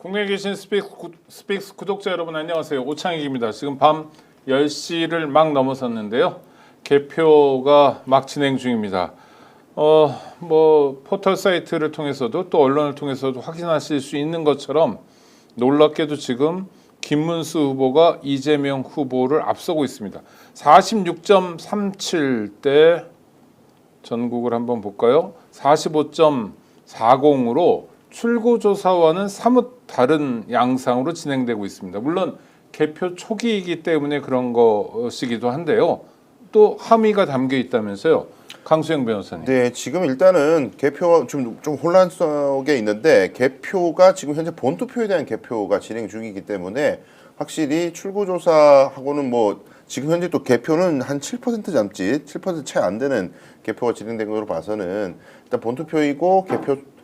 국내에 계신 스픽스 구독자 여러분 안녕하세요. 오창익입니다. 지금 밤 10시를 막 넘어섰는데요. 개표가 막 진행 중입니다. 포털 사이트를 통해서도 또 언론을 통해서도 확인하실 수 있는 것처럼 놀랍게도 지금 김문수 후보가 이재명 후보를 앞서고 있습니다. 46.37대 전국을 한번 볼까요? 45.40으로 출구조사와는 사뭇 다른 양상으로 진행되고 있습니다. 물론 개표 초기이기 때문에 그런 것이기도 한데요. 또 함의가 담겨 있다면서요. 강수영 변호사님. 네, 지금 일단은 개표가 좀 혼란 속에 있는데 개표가 지금 현재 본투표에 대한 개표가 진행 중이기 때문에 확실히 출구조사하고는 지금 현재 또 개표는 한 7% 잠짓, 7% 채 안 되는 개표가 진행된 것으로 봐서는 일단 본투표이고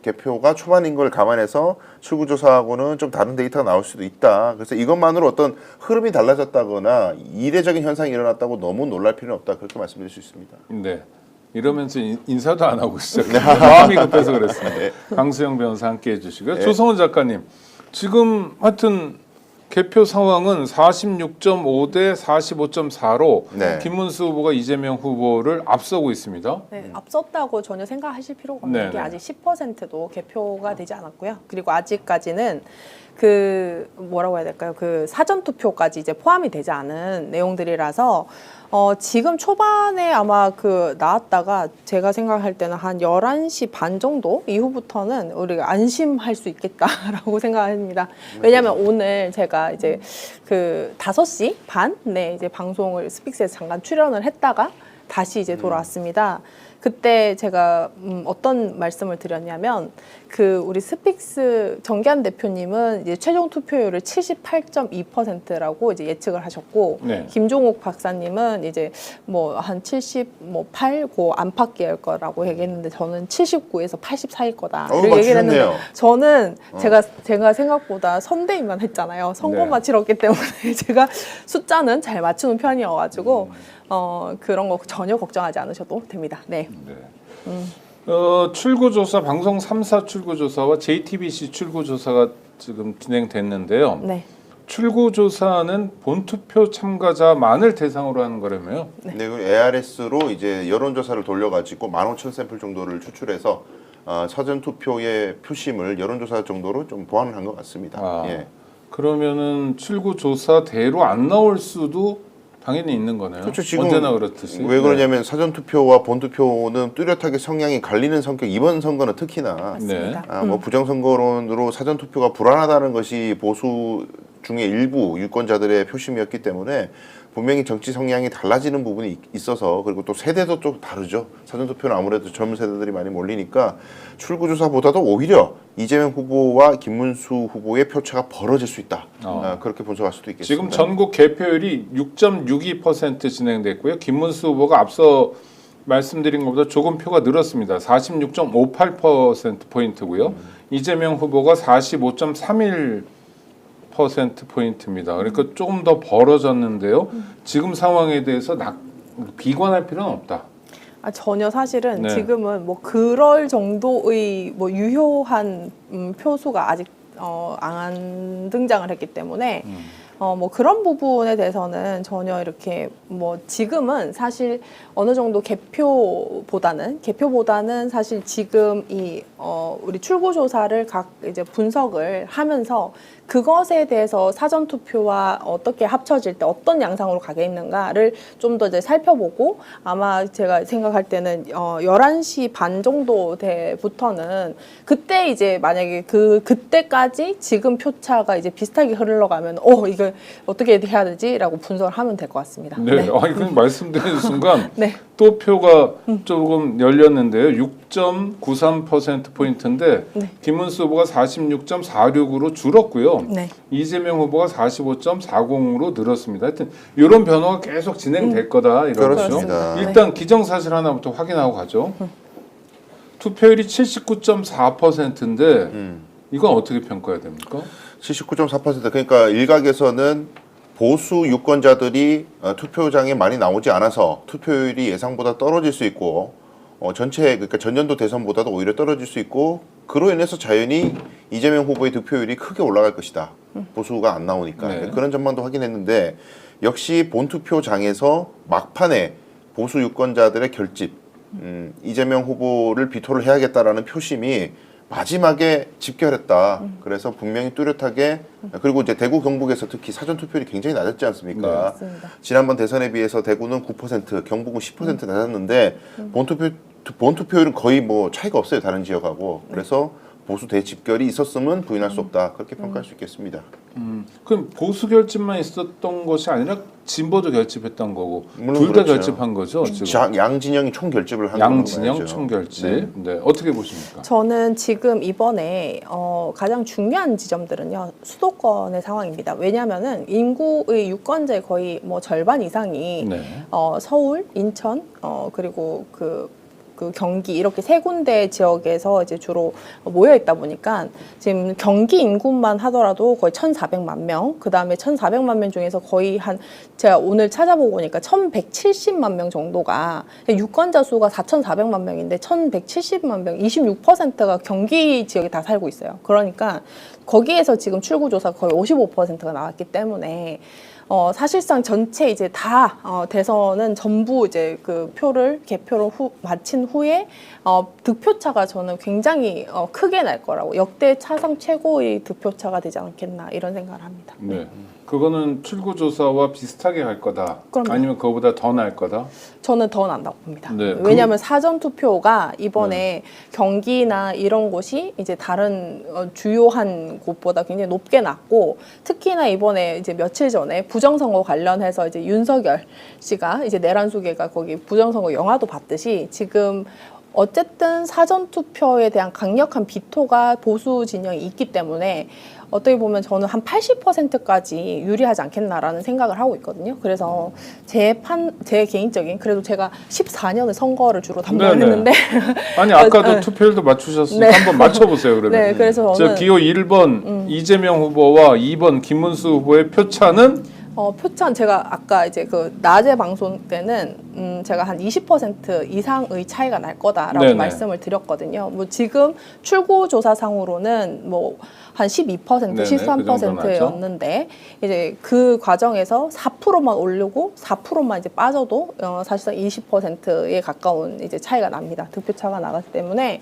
개표가 초반인 걸 감안해서 출구조사하고는 좀 다른 데이터가 나올 수도 있다. 그래서 이것만으로 어떤 흐름이 달라졌다거나 이례적인 현상이 일어났다고 너무 놀랄 필요는 없다. 그렇게 말씀드릴 수 있습니다. 네. 이러면서 인사도 안 하고 시작해요. 마음이 급해서 그랬습니다. 네. 강수영 변호사 함께 해주시고요. 네. 조성훈 작가님. 지금 하여튼 개표 상황은 46.5대 45.4로 네. 김문수 후보가 이재명 후보를 앞서고 있습니다. 네, 앞섰다고 전혀 생각하실 필요가 없는 네네. 게 아직 10%도 개표가 되지 않았고요. 그리고 아직까지는 그 뭐라고 해야 될까요? 그 사전 투표까지 이제 포함이 되지 않은 내용들이라서 지금 초반에 아마 나왔다가 제가 생각할 때는 한 11시 반 정도 이후부터는 우리가 안심할 수 있겠다라고 생각합니다. 왜냐하면 오늘 제가 이제 5시 반에 이제 방송을 스픽스에서 잠깐 출연을 했다가 다시 이제 돌아왔습니다. 그때 제가 어떤 말씀을 드렸냐면 우리 스픽스 정기한 대표님은 이제 최종 투표율을 78.2%라고 이제 예측을 하셨고 네. 김종욱 박사님은 이제 한 78, 안팎일 거라고 얘기했는데 저는 79에서 80 사이일 거다. 이렇게 얘기를 했는데 저는 제가 생각보다 선대위만 했잖아요. 선거만 네. 치렀기 때문에 제가 숫자는 잘 맞추는 편이어가지고 그런 거 전혀 걱정하지 않으셔도 됩니다. 네. 네. 출구조사 방송 3사 출구조사와 JTBC 출구조사가 지금 진행됐는데요. 네. 출구조사는 본투표 참가자만을 대상으로 하는 거라며요. 네, 그 ARS로 이제 여론조사를 돌려가지고 15,000샘플 정도를 추출해서 사전 투표의 표심을 여론조사 정도로 좀 보완을 한 것 같습니다. 예. 그러면은 출구조사대로 안 나올 수도 당연히 있는 거네요. 그렇죠. 지금 언제나 그렇듯이. 왜 그러냐면 사전 투표와 본 투표는 뚜렷하게 성향이 갈리는 성격. 이번 선거는 특히나 맞습니다. 부정 선거론으로 사전 투표가 불안하다는 것이 보수 중에 일부 유권자들의 표심이었기 때문에 분명히 정치 성향이 달라지는 부분이 있어서, 그리고 또 세대도 좀 다르죠. 사전 투표는 아무래도 젊은 세대들이 많이 몰리니까 출구조사보다도 오히려 이재명 후보와 김문수 후보의 표차가 벌어질 수 있다. 그렇게 분석할 수도 있겠습니다. 지금 전국 개표율이 6.62% 진행됐고요. 김문수 후보가 앞서 말씀드린 것보다 조금 표가 늘었습니다. 46.58%포인트고요. 이재명 후보가 45.31%포인트입니다. 그러니까 조금 더 벌어졌는데요. 지금 상황에 대해서 비관할 필요는 없다. 전혀 사실은 네. 지금은 그럴 정도의 유효한 표수가 아직 안 등장을 했기 때문에 그런 부분에 대해서는 전혀 이렇게 지금은 사실 어느 정도 개표보다는 사실 지금 우리 출구조사를 각 이제 분석을 하면서 그것에 대해서 사전 투표와 어떻게 합쳐질 때 어떤 양상으로 가겠는가를 좀 더 이제 살펴보고, 아마 제가 생각할 때는 11시 반 정도 때부터는 그때 이제 만약에 그때까지 지금 표차가 이제 비슷하게 흘러가면 이거 어떻게 해야 되지라고 분석을 하면 될 것 같습니다. 네. 네. 그럼 말씀드린 순간 네. 또 표가 조금 열렸는데요. 6.93%포인트인데 네. 김문수 후보가 46.46으로 줄었고요. 네. 이재명 후보가 45.40으로 늘었습니다. 하여튼 이런 변화가 계속 진행될 거다 이런 거죠. 그렇습니다. 일단 기정사실 하나부터 확인하고 가죠. 투표율이 79.4%인데 이건 어떻게 평가해야 됩니까? 79.4%. 그러니까 일각에서는 보수 유권자들이 투표장에 많이 나오지 않아서 투표율이 예상보다 떨어질 수 있고, 전체 그러니까 전년도 대선보다도 오히려 떨어질 수 있고 그로 인해서 자연히 이재명 후보의 득표율이 크게 올라갈 것이다. 보수가 안 나오니까 네. 그런 전망도 확인했는데 역시 본투표장에서 막판에 보수 유권자들의 결집, 이재명 후보를 비토를 해야겠다라는 표심이 마지막에 집결했다. 그래서 분명히 뚜렷하게 그리고 이제 대구 경북에서 특히 사전 투표율이 굉장히 낮았지 않습니까? 맞습니다. 지난번 대선에 비해서 대구는 9%, 경북은 10% 낮았는데 본투표율은 거의 뭐 차이가 없어요. 다른 지역하고. 그래서 보수 대집결이 있었으면 부인할 수 없다. 그렇게 평가할 수 있겠습니다. 그럼 보수 결집만 있었던 것이 아니라 진보도 결집했던 거고 물론 둘 다 그렇죠. 결집한 거죠 지금. 양 진영이 총 결집을 한 거는 양진영 봐야죠. 총결집. 네. 어떻게 보십니까? 저는 지금 이번에 가장 중요한 지점들은요 수도권의 상황입니다. 왜냐하면은 인구의 유권자의 거의 뭐 절반 이상이 네. 서울, 인천, 그리고 그 경기 이렇게 세 군데 지역에서 이제 주로 모여 있다 보니까 지금 경기 인구만 하더라도 거의 1,400만 명, 그 다음에 1,400만 명 중에서 거의 제가 오늘 찾아보고 보니까 1,170만 명 정도가 유권자 수가 4,400만 명인데 1,170만 명, 26%가 경기 지역에 다 살고 있어요. 그러니까 거기에서 지금 출구조사 거의 55%가 나왔기 때문에 사실상 전체 이제 다 대선은 전부 이제 그 개표를 마친 후에 득표차가 저는 굉장히 크게 날 거라고 역대 차상 최고의 득표차가 되지 않겠나 이런 생각을 합니다. 네. 그거는 출구조사와 비슷하게 할 거다. 그럼요. 아니면 그거보다 더 날 거다. 저는 더 난다고 봅니다. 네, 왜냐하면 사전 투표가 이번에 경기나 이런 곳이 이제 다른 주요한 곳보다 굉장히 높게 났고 특히나 이번에 이제 며칠 전에 부정선거 관련해서 이제 윤석열 씨가 이제 내란 수계가 거기 부정선거 영화도 봤듯이 지금 어쨌든 사전 투표에 대한 강력한 비토가 보수 진영이 있기 때문에 어떻게 보면 저는 한 80%까지 유리하지 않겠나라는 생각을 하고 있거든요. 그래서 제 개인적인 그래도 제가 14년을 선거를 주로 담당을 했는데 아니 아까도 네. 투표율도 맞추셨으니까 네. 한번 맞춰보세요 그러면. 네, 그래서 저는 기호 1번 이재명 후보와 2번 김문수 후보의 표차는 표찬 제가 아까 이제 그 낮에 방송 때는 제가 한 20% 이상의 차이가 날 거다라고 네네. 말씀을 드렸거든요. 뭐 지금 출구 조사상으로는 뭐 한 12%, 네네, 그 정도 13%였는데 이제 그 과정에서 4%만 오르고 4%만 이제 빠져도 사실상 20%에 가까운 이제 차이가 납니다. 득표 차가 나갔기 때문에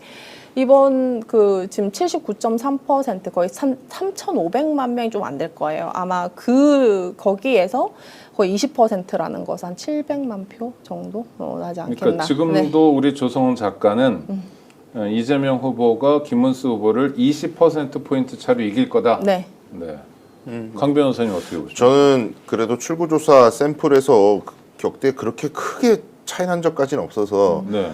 이번 그 지금 79.3% 거의 3,500만 명이 좀 안 될 거예요. 아마 거기에서 거의 20%라는 것은 한 700만 표 정도 나지 않겠나. 그러니까 지금도 네. 우리 조성훈 작가는 이재명 후보가 김문수 후보를 20%포인트 차로 이길 거다. 네. 네. 강 변호사님 어떻게 보십니까? 저는 그래도 출구조사 샘플에서 격대 그렇게 크게 차이 난 적까지는 없어서 네.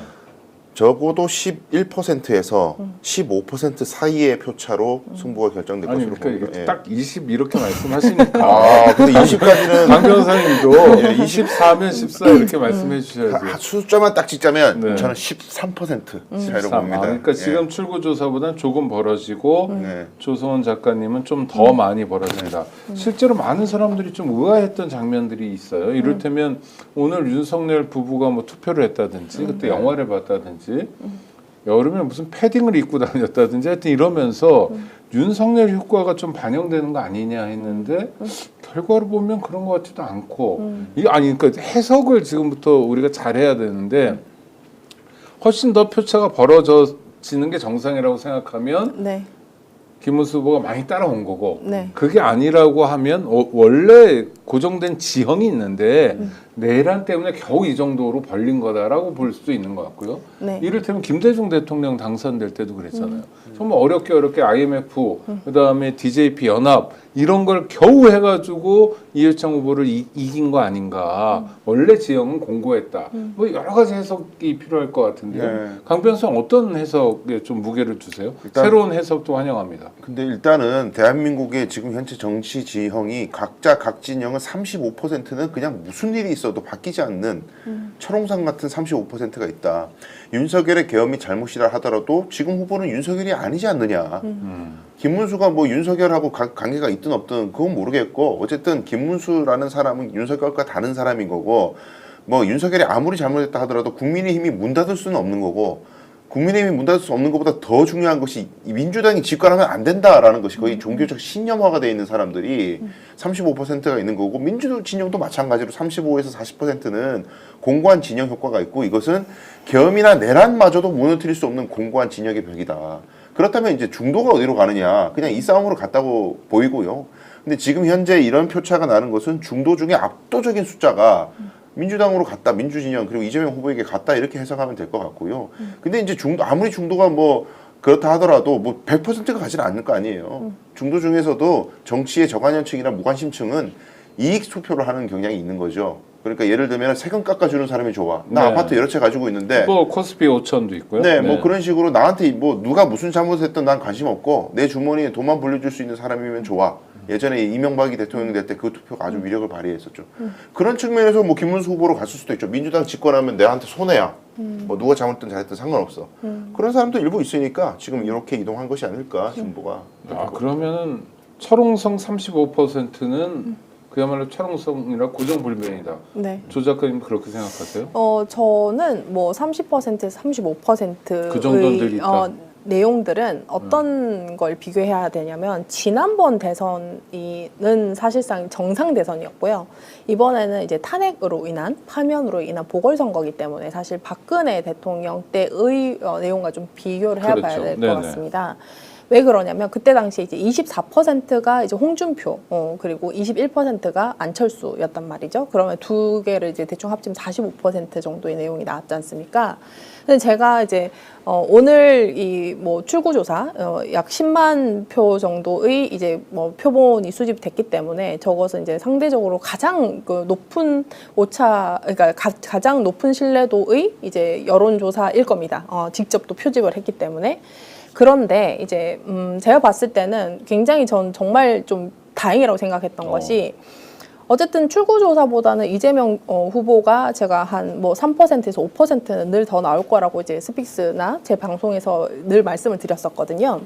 적어도 11%에서 15% 사이의 표차로 승부가 결정될 아니 것으로 그러니까 봅니다. 이게 딱 20 이렇게 말씀하시니까 아, 근데 20까지는 강 변호사님도 24면 14 이렇게 말씀해 주셔야죠. 숫자만 딱 찍자면 네. 저는 13% 차이로 13. 봅니다. 그러니까 예. 지금 출구조사보다는 조금 벌어지고 네. 조성원 작가님은 좀 더 많이 벌어진다. 실제로 많은 사람들이 좀 의아했던 장면들이 있어요. 이를테면 오늘 윤석열 부부가 뭐 투표를 했다든지 그때 영화를 봤다든지 여름에 무슨 패딩을 입고 다녔다든지 하여튼 이러면서 윤석열 효과가 좀 반영되는 거 아니냐 했는데 결과로 보면 그런 것 같지도 않고 그러니까 해석을 지금부터 우리가 잘해야 되는데 훨씬 더 표차가 벌어지는 게 정상이라고 생각하면 네. 김문수 후보가 많이 따라온 거고 네. 그게 아니라고 하면 원래 고정된 지형이 있는데 내란 때문에 겨우 이 정도로 벌린 거다라고 볼 수도 있는 것 같고요. 네. 이를테면 김대중 대통령 당선될 때도 그랬잖아요. 정말 어렵게 IMF 그다음에 DJP 연합 이런 걸 겨우 해가지고 이해창 후보를 이긴 거 아닌가. 원래 지형은 공고했다. 뭐 여러 가지 해석이 필요할 것 같은데요. 네. 강 변호사님 어떤 해석에 좀 무게를 주세요? 일단- 새로운 해석도 환영합니다. 근데 일단은 대한민국의 지금 현재 정치 지형이 각자 각 진영은 35%는 그냥 무슨 일이 있어도 바뀌지 않는 철옹상 같은 35%가 있다. 윤석열의 계엄이 잘못이라 하더라도 지금 후보는 윤석열이 아니지 않느냐. 김문수가 뭐 윤석열하고 관계가 있든 없든 그건 모르겠고 어쨌든 김문수라는 사람은 윤석열과 다른 사람인 거고 뭐 윤석열이 아무리 잘못했다 하더라도 국민의힘이 문 닫을 수는 없는 거고 국민의힘이 문 닫을 수 없는 것보다 더 중요한 것이 이 민주당이 집권하면 안 된다라는 것이 거의 종교적 신념화가 돼 있는 사람들이 35%가 있는 거고 민주 진영도 마찬가지로 35에서 40%는 공고한 진영 효과가 있고 이것은 계엄이나 내란마저도 무너뜨릴 수 없는 공고한 진영의 벽이다. 그렇다면 이제 중도가 어디로 가느냐 그냥 이 싸움으로 갔다고 보이고요. 근데 지금 현재 이런 표차가 나는 것은 중도 중에 압도적인 숫자가 민주당으로 갔다, 민주진영 그리고 이재명 후보에게 갔다 이렇게 해석하면 될 것 같고요. 근데 이제 중도 아무리 중도가 뭐 그렇다 하더라도 뭐 100%가 가지는 않을 거 아니에요. 중도 중에서도 정치의 저관여층이나 무관심층은 이익 투표를 하는 경향이 있는 거죠. 그러니까 예를 들면 세금 깎아주는 사람이 좋아. 나 네. 아파트 여러 채 가지고 있는데. 뭐 코스피 5천도 있고요. 네, 뭐 그런 식으로 나한테 뭐 누가 무슨 잘못했든 난 관심 없고 내 주머니에 돈만 불려줄 수 있는 사람이면 좋아. 예전에 이명박이 대통령 될 때 그 투표가 아주 위력을 발휘했었죠. 그런 측면에서 뭐 김문수 후보로 갔을 수도 있죠. 민주당 집권하면 내한테 손해야. 뭐 누가 잘못든 잘했든 상관없어. 그런 사람도 일부 있으니까 지금 이렇게 이동한 것이 아닐까 정부가. 아, 그러면은 철옹성 35%는 그야말로 철옹성이라 고정불변이다. 네. 조 작가님 그렇게 생각하세요? 저는 뭐 30%에서 35%의 그 정도는 되겠다. 내용들은 어떤 걸 비교해야 되냐면 지난번 대선은 사실상 정상 대선이었고요. 이번에는 이제 탄핵으로 인한 파면으로 인한 보궐선거이기 때문에 사실 박근혜 대통령 때의 내용과 좀 비교를 해봐야 그렇죠. 될 것 네네. 같습니다. 왜 그러냐면 그때 당시 이제 24%가 이제 홍준표 그리고 21%가 안철수였단 말이죠. 그러면 두 개를 이제 대충 합치면 45% 정도의 내용이 나왔지 않습니까? 근데 제가 이제 오늘 이 뭐 출구조사 약 10만 표 정도의 이제 뭐 표본이 수집됐기 때문에 저것은 이제 상대적으로 가장 그 높은 오차 그러니까 가장 높은 신뢰도의 이제 여론조사일 겁니다. 직접 또 표집을 했기 때문에. 그런데 이제 제가 봤을 때는 굉장히 전 정말 좀 다행이라고 생각했던 것이 어쨌든 출구조사보다는 이재명 후보가 제가 한 뭐 3%에서 5%는 늘 더 나올 거라고 이제 스픽스나 제 방송에서 늘 말씀을 드렸었거든요.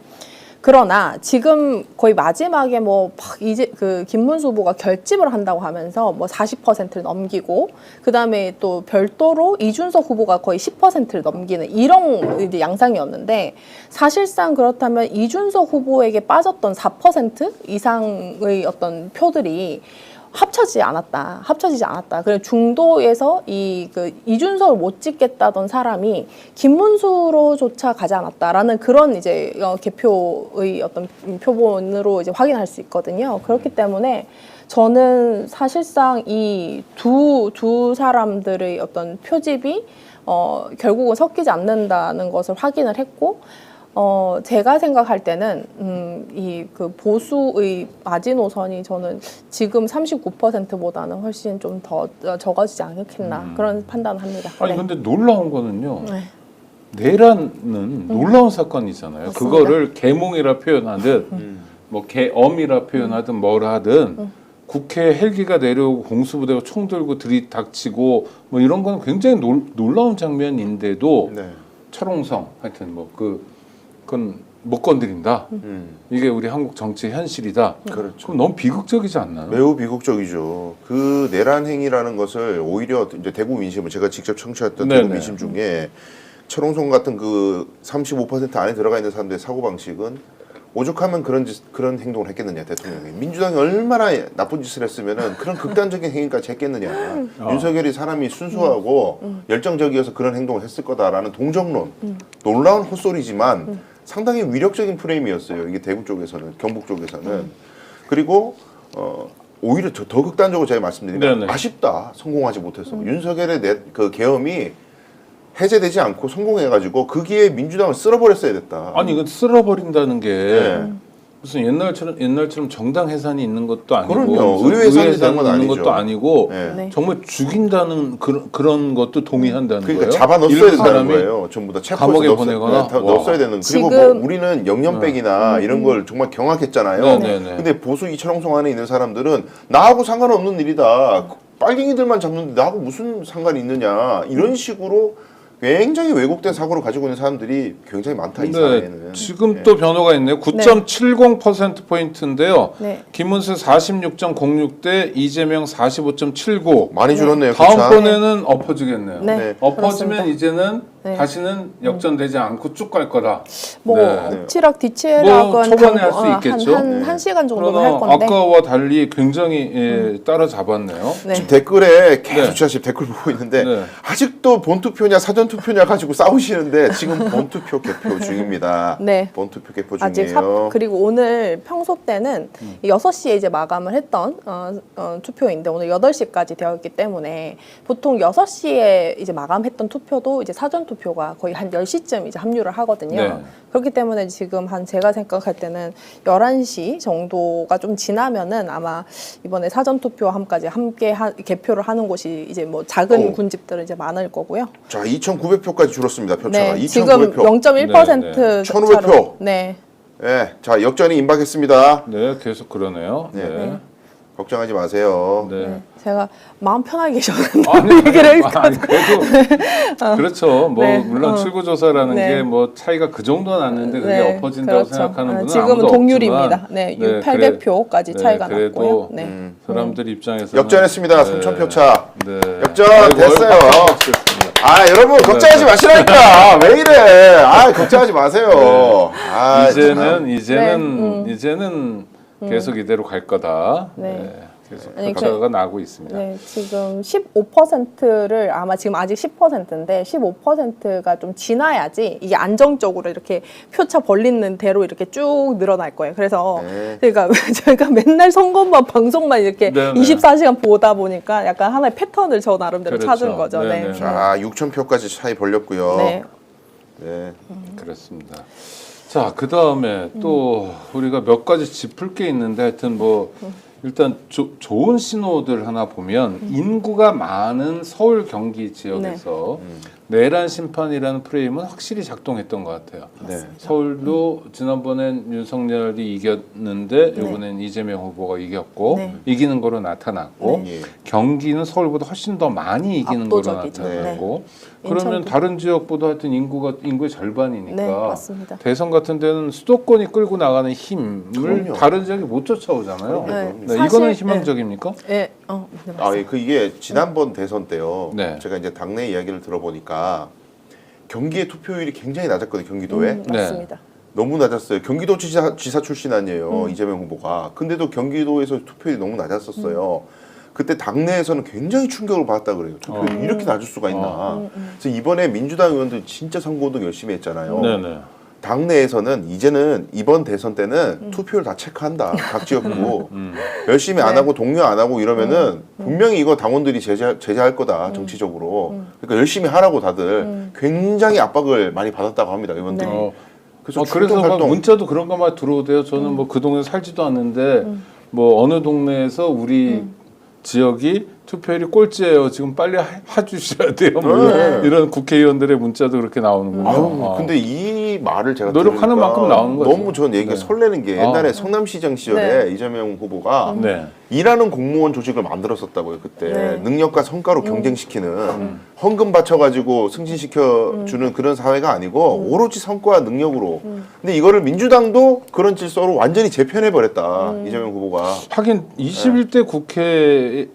그러나 지금 거의 마지막에 뭐 이제 그 김문수 후보가 결집을 한다고 하면서 뭐 40%를 넘기고 그 다음에 또 별도로 이준석 후보가 거의 10%를 넘기는 이런 이제 양상이었는데 사실상 그렇다면 이준석 후보에게 빠졌던 4% 이상의 어떤 표들이 합쳐지지 않았다. 그래서 중도에서 이준석을 못 찍겠다던 사람이 김문수로조차 가지 않았다라는 그런 이제 개표의 어떤 표본으로 이제 확인할 수 있거든요. 그렇기 때문에 저는 사실상 이 두 사람들의 어떤 표집이 결국은 섞이지 않는다는 것을 확인을 했고. 제가 생각할 때는 이 그 보수의 마지노선이 저는 지금 39%보다는 훨씬 좀 더 적어지지 않겠나 그런 판단을 합니다. 아니 네. 근데 놀라운 거는요. 네. 내란은 놀라운 사건이잖아요. 맞습니다. 그거를 계몽이라 표현하든 뭐 계엄이라 표현하든 뭐라 하든 국회 헬기가 내려오고 공수부대가 총 들고 들이닥치고 뭐 이런 건 굉장히 놀라운 장면인데도 네. 철옹성 하여튼 뭐 그건 못 건드린다. 이게 우리 한국 정치의 현실이다. 그렇죠. 그럼 너무 비극적이지 않나요? 매우 비극적이죠. 그 내란 행위라는 것을 오히려 이제 대구 민심을 제가 직접 청취했던 네네. 대구 민심 중에 철옹성 같은 그 35% 안에 들어가 있는 사람들의 사고 방식은 오죽하면 그런 행동을 했겠느냐 대통령이 민주당이 얼마나 나쁜 짓을 했으면은 그런 극단적인 행위까지 했겠느냐 윤석열이 사람이 순수하고 열정적이어서 그런 행동을 했을 거다라는 동정론 놀라운 헛소리지만 상당히 위력적인 프레임이었어요. 이게 대구 쪽에서는 경북 쪽에서는 그리고 오히려 더 극단적으로 제가 말씀드리면 네네. 아쉽다 성공하지 못해서 윤석열의 그 계엄이 해제되지 않고 성공해가지고 거기에 민주당을 쓸어버렸어야 됐다. 아니 이건 쓸어버린다는 게 네. 무슨 옛날처럼 정당 해산이 있는 것도 아니고 그럼요. 무슨 의회 해산이 되는 건 있는 아니죠. 것도 아니고 네. 네. 정말 죽인다는 그런 것도 동의한다는 그러니까 거예요. 잡아 넣었어야 일부 된다는 사람이 거예요. 전부 다 체포해서 감옥에 보내거나? 다 와. 넣었어야 되는. 그리고 지금- 뭐 우리는 영연백이나 이런 걸 정말 경악했잖아요. 네네네. 근데 보수 이철홍성 안에 있는 사람들은 나하고 상관없는 일이다. 빨갱이들만 잡는데 나하고 무슨 상관이 있느냐 이런 식으로 굉장히 왜곡된 사고를 가지고 있는 사람들이 굉장히 많다 이 근데 사회에는. 지금 예. 또 변호가 있네요. 9.70%포인트인데요. 네. 김문수 46.06 대 이재명 45.79. 많이 줄었네요. 다음번에는 엎어지겠네요. 네. 네. 엎어지면 그렇습니다. 이제는 네. 다시는 역전되지 않고 쭉 갈 거다. 뭐 네. 엎치락 뒤치락은 뭐 초반에 할수 있겠죠. 한 시간 정도는 할 그러나 건데. 아까와 달리 굉장히 따라잡았네요. 네. 지금 댓글에 계속 네. 제가 지금 댓글 보고 있는데 네. 아직도 본투표냐 사전투표냐 가지고 싸우시는데 지금 본투표 개표 중입니다. 네. 본투표 개표 아직 중이에요. 그리고 오늘 평소 때는 6시에 이제 마감을 했던 투표인데 오늘 8시까지 되어 있기 때문에 보통 6시에 이제 마감했던 투표도 이제 사전 투표가 거의 한 10시쯤 이제 합류를 하거든요. 네. 그렇기 때문에 지금 한 제가 생각할 때는 11시 정도가 좀 지나면은 아마 이번에 사전 투표함까지 함께 개표를 하는 곳이 이제 뭐 작은 오. 군집들은 이제 많을 거고요. 자, 2,900표까지 줄었습니다. 표차가. 네, 지금 2,900표. 0.1% 1,500 차로. 표. 네. 예. 자, 역전이 임박했습니다. 네, 계속 그러네요. 네. 네. 걱정하지 마세요. 네. 네. 제가 마음 편하게 계셨는데 아니, 얘기를 아니, 그래도 그렇죠. 뭐 네. 물론 출구조사라는 네. 게 뭐 차이가 그 정도 났는데 그게 네, 엎어진다고 그렇죠. 생각하는 분은 지금은 아무도 동률입니다. 없지만, 네, 네, 800표까지 그래- 차이가 네, 그래도 났고요. 네. 사람들 입장에서 역전했습니다. 3,000표 차. 네. 역전 아이고, 됐어요. 됐습니다. 아, 여러분 걱정하지 마시라니까. 왜 이래? 아, 걱정하지 마세요. 아, 이제는 계속 이대로 갈 거다. 네. 네. 계속 아니, 결과가 나고 있습니다. 네, 지금 15%를 아마 지금 아직 10%인데 15%가 좀 지나야지 이게 안정적으로 이렇게 표차 벌리는 대로 이렇게 쭉 늘어날 거예요. 그래서 네. 그러니까 저희가 맨날 선거만 방송만 이렇게 네, 네. 24시간 보다 보니까 약간 하나의 패턴을 저 나름대로 그렇죠. 찾은 거죠. 네, 네. 네. 자, 6,000표까지 차이 벌렸고요. 네. 네. 그렇습니다. 자, 그 다음에 또 우리가 몇 가지 짚을 게 있는데 하여튼 뭐 일단 좋은 신호들 하나 보면 인구가 많은 서울 경기 지역에서 내란 심판이라는 프레임은 확실히 작동했던 것 같아요. 네. 서울도 지난번엔 윤석열이 이겼는데 이번엔 이재명 후보가 이겼고 네. 이기는 거로 나타났고 네. 경기는 서울보다 훨씬 더 많이 이기는 거로 압도적이죠. 나타났고 네. 그러면 인천도. 다른 지역보다 하여튼 인구의 절반이니까 네, 맞습니다. 대선 같은 데는 수도권이 끌고 나가는 힘을 그럼요. 다른 지역이 못 쫓아오잖아요. 네. 네, 사실, 이거는 네. 희망적입니까? 네. 네, 아, 맞습니다. 예, 그 이게 지난번 대선 때요. 네. 제가 이제 당내 이야기를 들어보니까 경기의 투표율이 굉장히 낮았거든요. 경기도에. 맞습니다. 너무 낮았어요. 경기도 지사 출신 아니에요. 이재명 후보가. 근데도 경기도에서 투표율이 너무 낮았었어요. 그때 당내에서는 굉장히 충격을 받았다 그래요. 투표율이 이렇게 낮을 수가 있나. 그래서 이번에 민주당 의원들 진짜 선거운동 열심히 했잖아요. 네네. 당내에서는 이제는 이번 대선 때는 투표율 다 체크한다. 각 지역구 열심히 안 네. 하고 독려 안 하고 이러면은 분명히 이거 당원들이 제재할 거다 정치적으로. 그러니까 열심히 하라고 다들 굉장히 압박을 많이 받았다고 합니다 의원들이. 네. 그래서 그래서 출동 막 활동 문자도 그런 것만 들어오대요. 저는 뭐 그 동네 살지도 않는데 뭐 어느 동네에서 우리 지역이 투표율이 꼴찌예요. 지금 빨리 해주셔야 돼요. 뭐 네. 이런 국회의원들의 문자도 그렇게 나오는군요. 아유, 근데 이 말을 제가 노력하는 들으니까 만큼 나오는 거죠. 너무 전 얘기가 네. 설레는 게 옛날에 성남시장 시절에 이재명 후보가 네. 일하는 공무원 조직을 만들었었다고요 그때 네. 능력과 성과로 경쟁시키는 헌금 바쳐가지고 승진시켜주는 그런 사회가 아니고 오로지 성과 능력으로 근데 이거를 민주당도 그런 질서로 완전히 재편해버렸다 이재명 후보가 하긴 21대 국회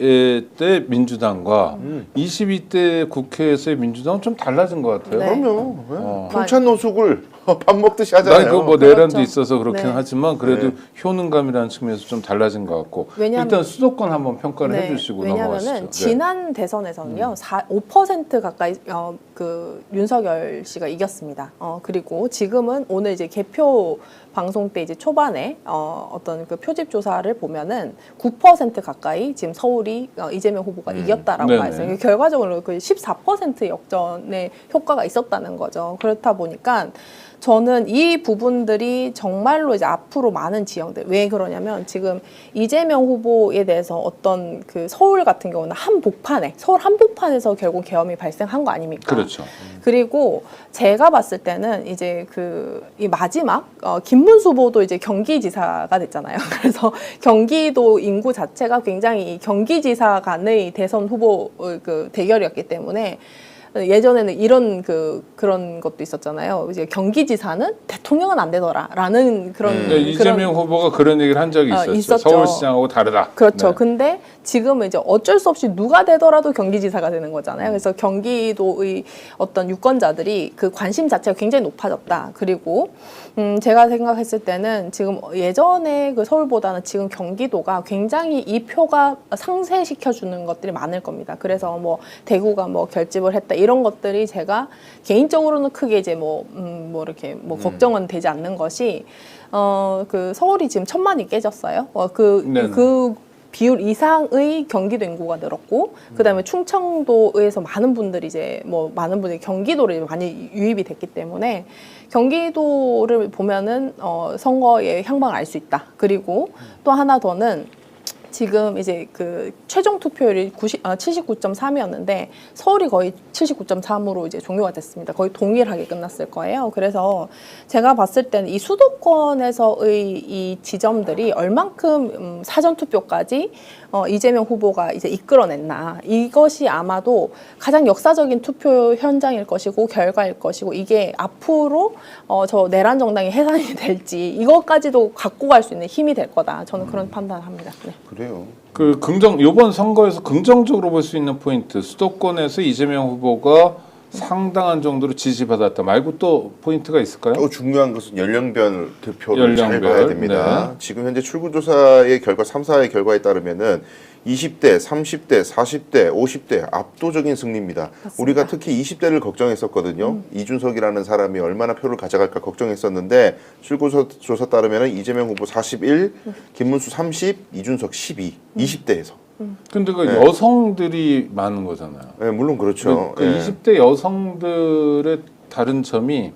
때 민주당과 22대 국회에서의 민주당은 좀 달라진 것 같아요. 네. 그럼요 풍찬 노숙을 밥 먹듯이 난 하잖아요 그뭐 내란도 그렇죠. 있어서 그렇긴 네. 하지만 그래도 네. 효능감이라는 측면에서 좀 달라진 것 같고 왜냐하면- 일단 수도권 한번 평가를 네, 해주시고 왜냐하면은 넘어가시죠. 네. 지난 대선에서는요 5% 가까이 그 윤석열 씨가 이겼습니다. 그리고 지금은 오늘 이제 개표 방송 때 이제 초반에 어떤 그 표집 조사를 보면은 9% 가까이 지금 서울이 이재명 후보가 이겼다라고 네네. 했어요. 결과적으로 그 14% 역전의 효과가 있었다는 거죠. 그렇다 보니까 저는 이 부분들이 정말로 이제 앞으로 많은 지형들 왜 그러냐면 지금 이재명 후보에 대해서 어떤 그 서울 같은 경우는 서울 한복판에서 결국 계엄이 발생한 거 아닙니까? 그렇죠. 그리고 제가 봤을 때는 이제 이 마지막 김문수 후보도 이제 경기지사가 됐잖아요. 그래서 경기도 인구 자체가 굉장히 이 경기지사 간의 대선 후보 그 대결이었기 때문에 예전에는 이런 그런 것도 있었잖아요. 이제 경기지사는 대통령은 안 되더라라는 그런 네, 이재명 후보가 그런 얘기를 한 적이 있었죠. 있었죠. 서울시장하고 다르다. 그렇죠. 네. 근데 지금은 이제 어쩔 수 없이 누가 되더라도 경기지사가 되는 거잖아요. 그래서 경기도의 어떤 유권자들이 그 관심 자체가 굉장히 높아졌다. 그리고 제가 생각했을 때는 지금 예전에 그 서울보다는 지금 경기도가 굉장히 이 표가 상쇄시켜 주는 것들이 많을 겁니다. 그래서 뭐 대구가 뭐 결집을 했다 이런 것들이 제가 개인적으로는 크게 이제 뭐 이렇게 뭐 걱정은 되지 않는 것이 그 서울이 지금 1,000만이 깨졌어요. 그 비율 이상의 경기도 인구가 늘었고, 그다음에 충청도에서 많은 분들이 이제 뭐 많은 분들이 경기도를 많이 유입이 됐기 때문에 경기도를 보면은 선거의 향방을 알 수 있다. 그리고 또 하나 더는 지금 이제 그 최종 투표율이 79.3이었는데 서울이 거의 79.3으로 이제 종료가 됐습니다. 거의 동일하게 끝났을 거예요. 그래서 제가 봤을 때는 이 수도권에서의 이 지점들이 얼만큼 사전 투표까지 이재명 후보가 이제 이끌어냈나, 이것이 아마도 가장 역사적인 투표 현장일 것이고 결과일 것이고, 이게 앞으로 저 내란 정당이 해산이 될지 이것까지도 갖고 갈 수 있는 힘이 될 거다. 저는 그런 판단을 합니다. 네. 그래요. 그 이번 선거에서 긍정적으로 볼 수 있는 포인트, 수도권에서 이재명 후보가 상당한 정도로 지지받았다 말고 또 포인트가 있을까요? 또 중요한 것은 연령별 투표를 잘 연령별, 봐야 됩니다. 네. 지금 현재 출구조사의 결과 3사의 결과에 따르면은 20대, 30대, 40대, 50대 압도적인 승리입니다. 맞습니다. 우리가 특히 20대를 걱정했었거든요. 이준석이라는 사람이 얼마나 표를 가져갈까 걱정했었는데 출구조사 따르면은 이재명 후보 41, 김문수 30, 이준석 12, 20대에서. 근데 그 네. 여성들이 많은 거잖아요. 네, 물론 그렇죠. 그 예. 20대 여성들의 다른 점이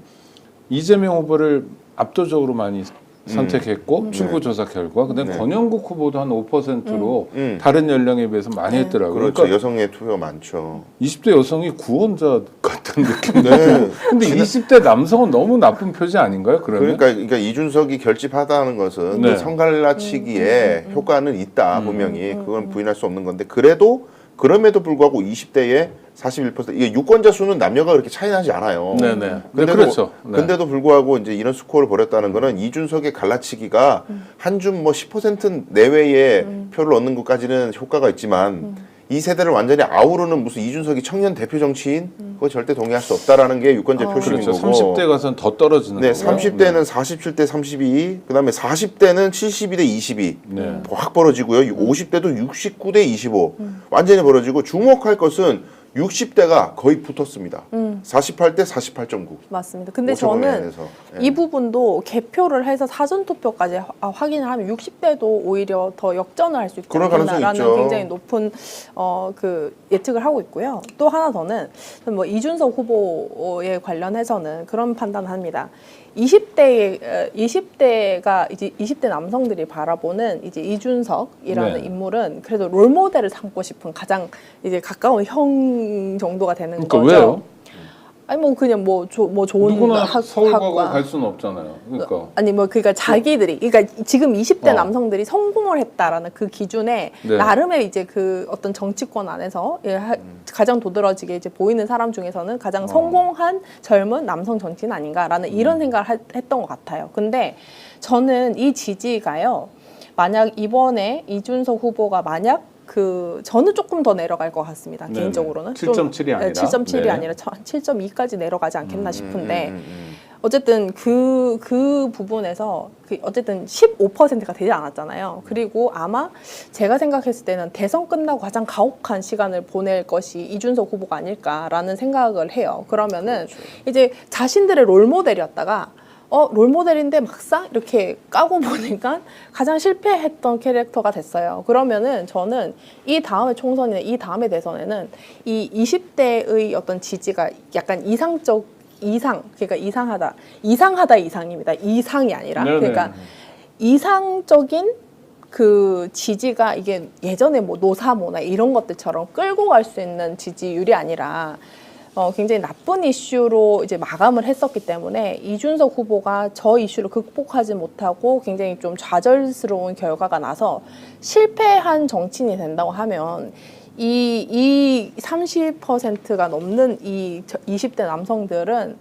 이재명 후보를 압도적으로 많이 선택했고 출구조사 결과 근데 네. 권영국 후보도 한 5%로 다른 연령에 비해서 많이 했더라고요. 그렇죠. 그러니까 여성의 투표 많죠. 20대 여성이 구원자 같은 느낌. 네. 근데 20대 남성은 너무 나쁜 표지 아닌가요? 그러면? 그러니까 이준석이 결집하다는 것은 네. 그 선갈라치기에 효과는 있다 분명히 그건 부인할 수 없는 건데 그럼에도 불구하고 20대에 41% 이게 유권자 수는 남녀가 그렇게 차이 나지 않아요. 네네. 네, 근데도, 그렇죠. 네. 근데도 불구하고 이제 이런 스코어를 벌였다는 거는 이준석의 갈라치기가 한 줌 뭐 10% 내외의 표를 얻는 것까지는 효과가 있지만 이 세대를 완전히 아우르는 무슨 이준석이 청년 대표 정치인 그거 절대 동의할 수 없다라는 게 유권자 표심인 그렇죠. 거고. 30대 가서는 더 떨어지는 네, 거고. 30대는 47대 32, 그다음에 40대는 72대 22. 네. 확 벌어지고요. 50대도 69대 25. 완전히 벌어지고 주목할 것은 60대가 거의 붙었습니다. 48대 48.9. 맞습니다. 근데 5천 원에 저는 한해서. 이 부분도 개표를 해서 사전 투표까지 확인을 하면 60대도 오히려 더 역전을 할 수 있지 그럴 가능성이 않겠나라는 있죠. 굉장히 높은 그 예측을 하고 있고요. 또 하나 더는 뭐 이준석 후보에 관련해서는 그런 판단을 합니다. 20대가 이제 20대 남성들이 바라보는 이제 이준석이라는 네. 인물은 그래도 롤 모델을 삼고 싶은 가장 이제 가까운 형 정도가 되는 그러니까 거죠. 왜요? 아니 뭐 그냥 뭐 좋은 누구나 서울 가고 학과. 갈 수는 없잖아요. 그러니까. 아니 뭐 그러니까 자기들이 그러니까 지금 20대 어. 남성들이 성공을 했다라는 그 기준에 네. 나름의 이제 그 어떤 정치권 안에서 가장 도드라지게 이제 보이는 사람 중에서는 가장 성공한 젊은 남성 정치인 아닌가라는 이런 생각을 했던 것 같아요. 근데 저는 이 지지가요. 만약 이번에 이준석 후보가 만약 저는 조금 더 내려갈 것 같습니다. 네네. 개인적으로는 7.7이 아니라 7.7이 네. 아니라 7.2까지 내려가지 않겠나 싶은데 어쨌든 그 부분에서 어쨌든 15%가 되지 않았잖아요. 그리고 아마 제가 생각했을 때는 대선 끝나고 가장 가혹한 시간을 보낼 것이 이준석 후보가 아닐까라는 생각을 해요. 그러면은 이제 자신들의 롤모델이었다가 롤모델인데 막상 이렇게 까고 보니까 가장 실패했던 캐릭터가 됐어요. 그러면은 저는 이 다음에 총선이나 이 다음에 대선에는 이 20대의 어떤 지지가 약간 그러니까 이상하다 이상입니다. 이상이 아니라 네네. 그러니까 이상적인 그 지지가 이게 예전에 뭐 노사모나 이런 것들처럼 끌고 갈 수 있는 지지율이 아니라 굉장히 나쁜 이슈로 이제 마감을 했었기 때문에 이준석 후보가 저 이슈를 극복하지 못하고 굉장히 좀 좌절스러운 결과가 나서 실패한 정치인이 된다고 하면 이 30%가 넘는 이 20대 남성들은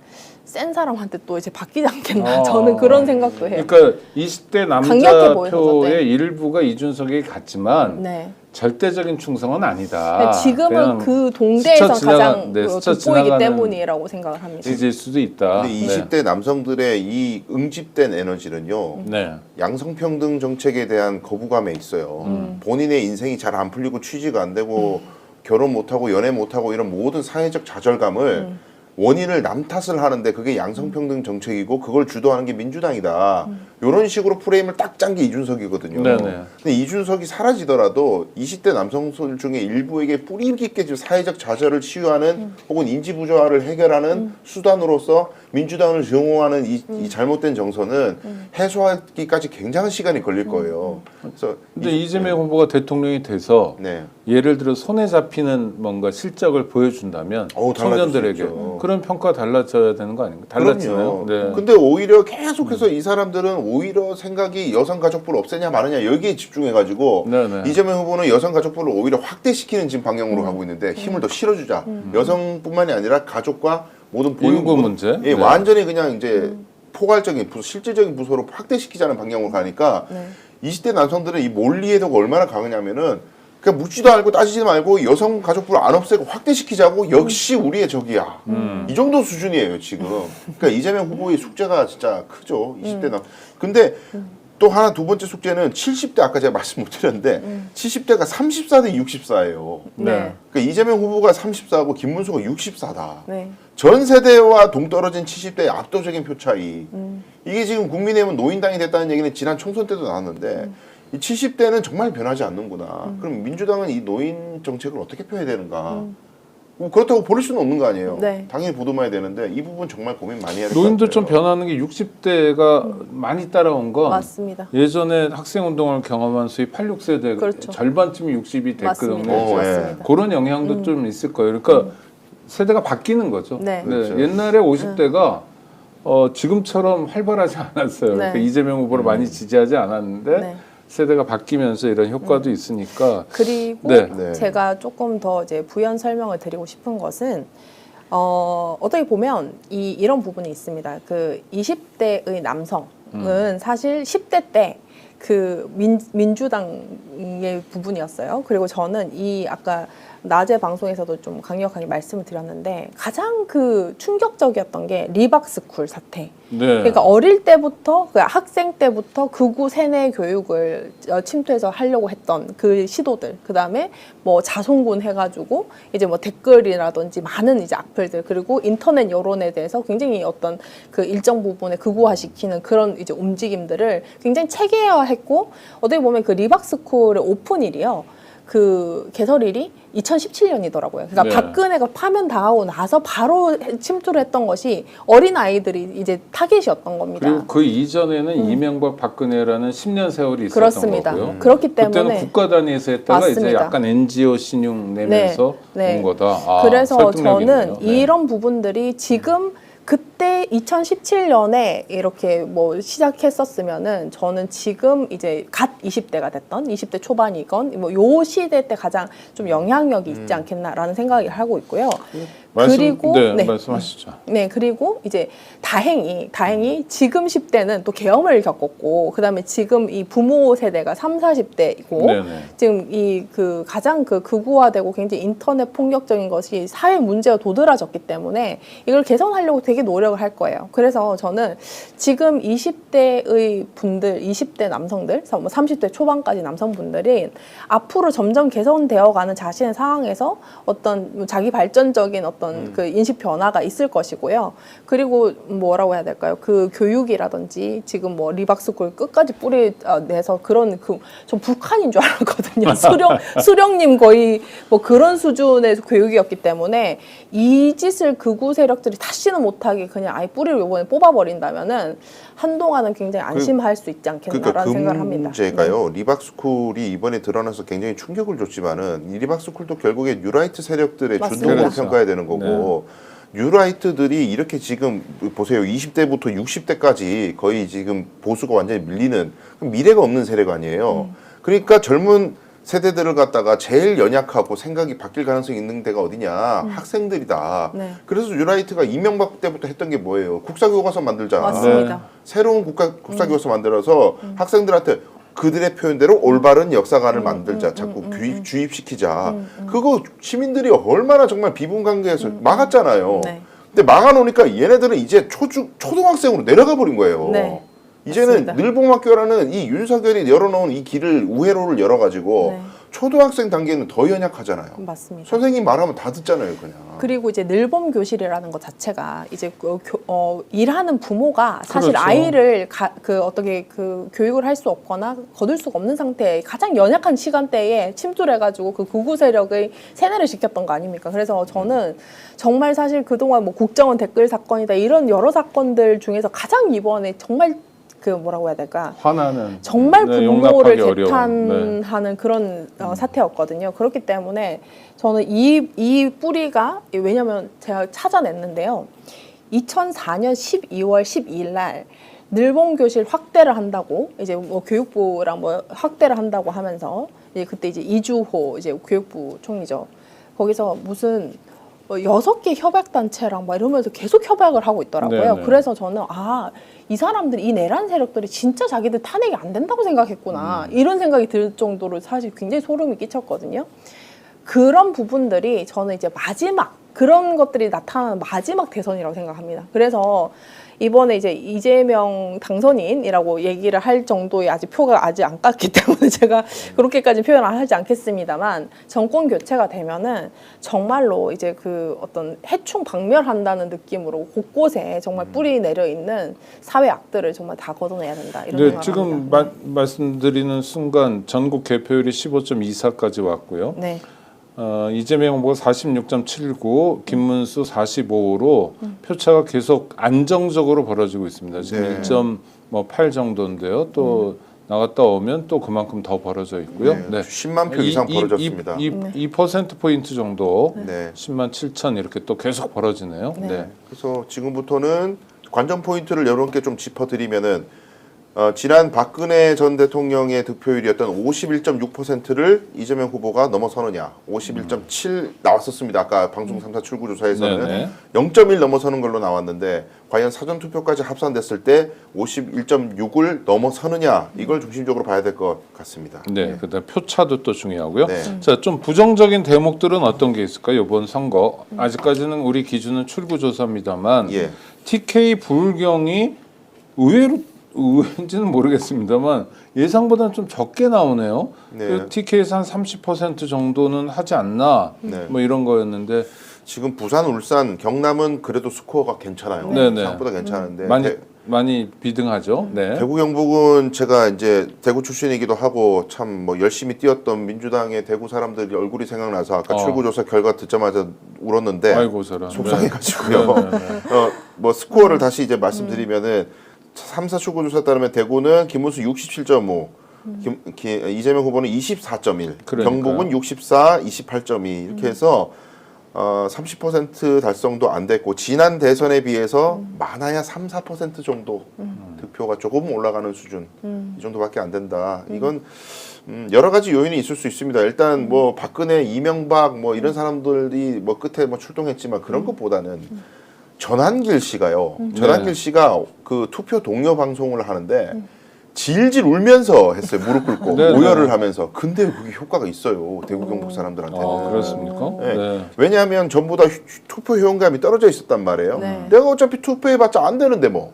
센 사람한테 또 이제 바뀌지 않겠나 저는 그런 생각도 해요. 그러니까 20대 강력해 보여서, 남자표의 네. 일부가 이준석에게 갔지만 네. 절대적인 충성은 아니다. 지금은 그냥 그 동대에서 스쳐 지나가- 가장 네, 스쳐 돋보이기 지나가는 때문이라고 생각을 합니다. 지질 수도 있다. 근데 20대 남성들의 이 응집된 에너지는요. 네. 양성평등 정책에 대한 거부감에 있어요. 본인의 인생이 잘 안 풀리고 취지가 안 되고 결혼 못하고 연애 못하고 이런 모든 사회적 좌절감을 원인을 남 탓을 하는데 그게 양성평등 정책이고 그걸 주도하는 게 민주당이다. 이런 식으로 프레임을 딱 짠 게 이준석이거든요. 네네. 근데 이준석이 사라지더라도 20대 남성들 중에 일부에게 뿌리 깊게 지금 사회적 좌절을 치유하는 혹은 인지 부조화를 해결하는 수단으로서 민주당을 증오하는 이 잘못된 정서는 해소하기까지 굉장한 시간이 걸릴 거예요. 그래서 근데 이재명 후보가 대통령이 돼서 네. 예를 들어 손에 잡히는 뭔가 실적을 보여준다면 달라질 수 청년들에게 있죠. 그런 평가 달라져야 되는 거 아닌가? 달라지나요? 그럼요. 네. 근데 오히려 계속해서 이 사람들은 오히려 생각이 여성가족부를 없애냐 마느냐 여기에 집중해가지고 네네. 이재명 후보는 여성가족부를 오히려 확대시키는 지금 방향으로 가고 있는데 힘을 더 실어주자. 여성뿐만이 아니라 가족과 모든 인구 문제? 예, 네. 완전히 그냥 이제 포괄적인 실질적인 부서로 확대시키자는 방향으로 가니까 네. 20대 남성들은 이 몰리에도가 얼마나 강하냐면은 그냥 묻지도 않고 따지지도 말고 여성 가족부를 안 없애고 확대시키자고 역시 우리의 적이야. 이 정도 수준이에요 지금. 그러니까 이재명 후보의 숙제가 진짜 크죠. 20대 남. 근데 또 하나 두 번째 숙제는 70대 아까 제가 말씀 못 드렸는데 70대가 34대 64예요. 네. 그러니까 이재명 후보가 34고 김문수가 64다. 네. 전 세대와 동떨어진 70대의 압도적인 표 차이. 이게 지금 국민의힘은 노인당이 됐다는 얘기는 지난 총선 때도 나왔는데 이 70대는 정말 변하지 않는구나. 그럼 민주당은 이 노인 정책을 어떻게 펴야 되는가? 뭐 그렇다고 버릴 수는 없는 거 아니에요. 네. 당연히 보듬어야 되는데 이 부분 정말 고민 많이 해야 될 것 같아요. 노인도 좀 변하는 게 60대가 많이 따라온 건 맞습니다. 예전에 학생 운동을 경험한 소위 86세대 그렇죠. 절반쯤이 60이 됐거든요. 맞습니다. 예. 맞습니다. 그런 영향도 좀 있을 거예요. 그러니까 세대가 바뀌는 거죠. 네. 그렇죠. 옛날에 50대가 지금처럼 활발하지 않았어요. 네. 그러니까 이재명 후보를 많이 지지하지 않았는데 네. 세대가 바뀌면서 이런 효과도 있으니까 그리고 네. 네. 제가 조금 더 이제 부연 설명을 드리고 싶은 것은 어떻게 보면 이런 부분이 있습니다. 그 20대의 남성은 사실 10대 때 그 민주당의 부분이었어요. 그리고 저는 이 아까 낮에 방송에서도 좀 강력하게 말씀을 드렸는데 가장 그 충격적이었던 게 리박스쿨 사태. 네. 그러니까 어릴 때부터 그 학생 때부터 극우 세뇌 교육을 침투해서 하려고 했던 그 시도들, 그 다음에 뭐 자송군 해가지고 이제 뭐 댓글이라든지 많은 이제 악플들, 그리고 인터넷 여론에 대해서 굉장히 어떤 그 일정 부분에 극우화시키는 그런 이제 움직임들을 굉장히 체계화했고, 어떻게 보면 그 리박스쿨의 오픈일이요. 그 개설일이 2017년이더라고요. 그러니까 네. 박근혜가 파면당하고 나서 바로 침투를 했던 것이 어린 아이들이 이제 타겟이었던 겁니다. 그리고 그 이전에는 이명박 박근혜라는 10년 세월이 있었던 그렇습니다. 거고요. 그렇기 때문에 그때는 국가 단위에서 했다가 이제 맞습니다. 약간 NGO 신용 내면서 네. 온 거다. 아, 그래서 설득력 저는 있네요. 네. 이런 부분들이 지금 그때 2017년에 이렇게 뭐 시작했었으면은 저는 지금 이제 갓 20대가 됐던 20대 초반이건 뭐 요 시대 때 가장 좀 영향력이 있지 않겠나라는 생각을 하고 있고요. 그리고 네, 말씀하시죠. 네, 그리고 이제 다행히 지금 10대는 또 계엄을 겪었고, 그다음에 지금 이 부모 세대가 3, 40대이고, 네네. 지금 이 그 가장 그 극우화되고 굉장히 인터넷 폭력적인 것이 사회 문제가 도드라졌기 때문에 이걸 개선하려고 되게 노력을 할 거예요. 그래서 저는 지금 20대의 분들, 20대 남성들, 뭐 30대 초반까지 남성분들이 앞으로 점점 개선되어가는 자신의 상황에서 어떤 자기 발전적인 어떤 그 인식 변화가 있을 것이고요. 그리고 뭐라고 해야 될까요? 그 교육이라든지 지금 뭐 리박스쿨 끝까지 뿌리 내서 그런 그 좀 북한인 줄 알았거든요. 수령님 거의 뭐 그런 수준의 교육이었기 때문에 이 짓을 극우 세력들이 다시는 못하게 그냥 아예 뿌리를 이번에 뽑아버린다면은 한동안은 굉장히 안심할 수 있지 않겠나라는 그러니까 그 생각을 합니다. 문제가요. 리박스쿨이 이번에 드러나서 굉장히 충격을 줬지만은 이 리박스쿨도 결국에 뉴라이트 세력들의 맞습니다. 준동으로 그렇죠. 평가해야 되는 거고 뉴라이트들이 이렇게 지금 보세요. 20대부터 60대까지 거의 지금 보수가 완전히 밀리는 미래가 없는 세력 아니에요. 그러니까 젊은 세대들을 갖다가 제일 연약하고 생각이 바뀔 가능성이 있는 데가 어디냐? 학생들이다. 네. 그래서 유라이트가 이명박 때부터 했던 게 뭐예요? 국사교과서 만들자. 맞습니다. 새로운 국사교과서 만들어서 학생들한테 그들의 표현대로 올바른 역사관을 만들자. 자꾸 주입시키자. 그거 시민들이 얼마나 정말 비분관계에서 막았잖아요. 네. 근데 막아놓으니까 얘네들은 이제 초등학생으로 내려가 버린 거예요. 네. 이제는 맞습니다. 늘봉학교라는 이 윤석열이 열어놓은 이 길을 우회로를 열어가지고 네. 초등학생 단계는 더 연약하잖아요. 맞습니다. 선생님 말하면 다 듣잖아요, 그냥. 그리고 이제 늘봄 교실이라는 것 자체가 이제 일하는 부모가 사실 그렇죠. 아이를 어떻게 교육을 할 수 없거나 거둘 수가 없는 상태에 가장 연약한 시간대에 침투해가지고 그 극우 세력의 세뇌를 시켰던 거 아닙니까? 그래서 저는 정말 사실 그동안 뭐 국정원 댓글 사건이다 이런 여러 사건들 중에서 가장 이번에 정말 뭐라고 해야 될까? 화나는 정말 네, 분노를 용납하기 어려운. 개탄하는 그런 사태였거든요. 그렇기 때문에 저는 이 뿌리가 왜냐면 제가 찾아냈는데요. 2004년 12월 12일 날 늘봉 교실 확대를 한다고 이제 뭐 교육부랑 뭐 확대를 한다고 하면서 이제 그때 이제 이주호 이제 교육부 총리죠. 거기서 무슨 6개 협약단체랑 막 이러면서 계속 협약을 하고 있더라고요. 네네. 그래서 저는 이 사람들이 이 내란 세력들이 진짜 자기들 탄핵이 안 된다고 생각했구나 이런 생각이 들 정도로 사실 굉장히 소름이 끼쳤거든요. 그런 부분들이 저는 이제 마지막 그런 것들이 나타나는 마지막 대선이라고 생각합니다. 그래서 이번에 이제 이재명 당선인이라고 얘기를 할 정도의 아직 표가 아직 안 깠기 때문에 제가 그렇게까지 표현을 하지 않겠습니다만 정권 교체가 되면은 정말로 이제 어떤 해충 박멸한다는 느낌으로 곳곳에 정말 뿌리 내려 있는 사회 악들을 정말 다 걷어내야 된다 이런 네, 생각을 지금 합니다. 말씀드리는 순간 전국 개표율이 15.24까지 왔고요. 네. 이재명 후보가 46.79, 김문수 45로 표차가 계속 안정적으로 벌어지고 있습니다. 지금 네. 1.8 정도인데요. 또 나갔다 오면 또 그만큼 더 벌어져 있고요. 네. 10만 표 이상 벌어졌습니다. 2%포인트 정도, 네. 10만 7천 이렇게 또 계속 벌어지네요. 네. 네. 그래서 지금부터는 관전 포인트를 여러분께 좀 짚어드리면은 지난 박근혜 전 대통령의 득표율이었던 51.6%를 이재명 후보가 넘어서느냐 51.7 나왔었습니다. 아까 방송 3사 출구조사에서는 네네. 0.1 넘어서는 걸로 나왔는데 과연 사전투표까지 합산됐을 때 51.6을 넘어서느냐 이걸 중심적으로 봐야 될 것 같습니다. 네, 그다음 표차도 또 중요하고요. 네. 자, 좀 부정적인 대목들은 어떤 게 있을까요? 이번 선거 아직까지는 우리 기준은 출구조사입니다만 예. TK 불경이 의외인지는 모르겠습니다만 예상보다는 좀 적게 나오네요. 네. 그 TK에서 한 30% 정도는 하지 않나 네. 뭐 이런 거였는데 지금 부산, 울산, 경남은 그래도 스코어가 괜찮아요. 네네. 생각보다 괜찮은데 많이 비등하죠. 네. 대구 경북은 제가 이제 대구 출신이기도 하고 참 뭐 열심히 뛰었던 민주당의 대구 사람들이 얼굴이 생각나서 아까 출구조사 결과 듣자마자 울었는데 아이고 저런. 속상해가지고요. 네, 네, 네. 뭐 스코어를 다시 이제 말씀드리면은 3사 출구조사 따르면 대구는 김문수 67.5, 이재명 후보는 24.1, 그러니까요. 경북은 64, 28.2 이렇게 해서 30% 달성도 안 됐고 지난 대선에 비해서 많아야 3, 4% 정도 득표가 조금 올라가는 수준 이 정도밖에 안 된다. 이건 여러 가지 요인이 있을 수 있습니다. 일단 뭐 박근혜, 이명박 뭐 이런 사람들이 뭐 끝에 뭐 출동했지만 그런 것보다는 전한길 씨가요. 전한길 씨가 그 투표 동료 방송을 하는데 질질 울면서 했어요. 무릎 꿇고 네, 오열을 네. 하면서. 근데 그게 효과가 있어요. 대구 경북 사람들한테는. 아, 그렇습니까? 네. 네. 왜냐하면 전부 다 투표 효용감이 떨어져 있었단 말이에요. 네. 내가 어차피 투표해봤자 안 되는데 뭐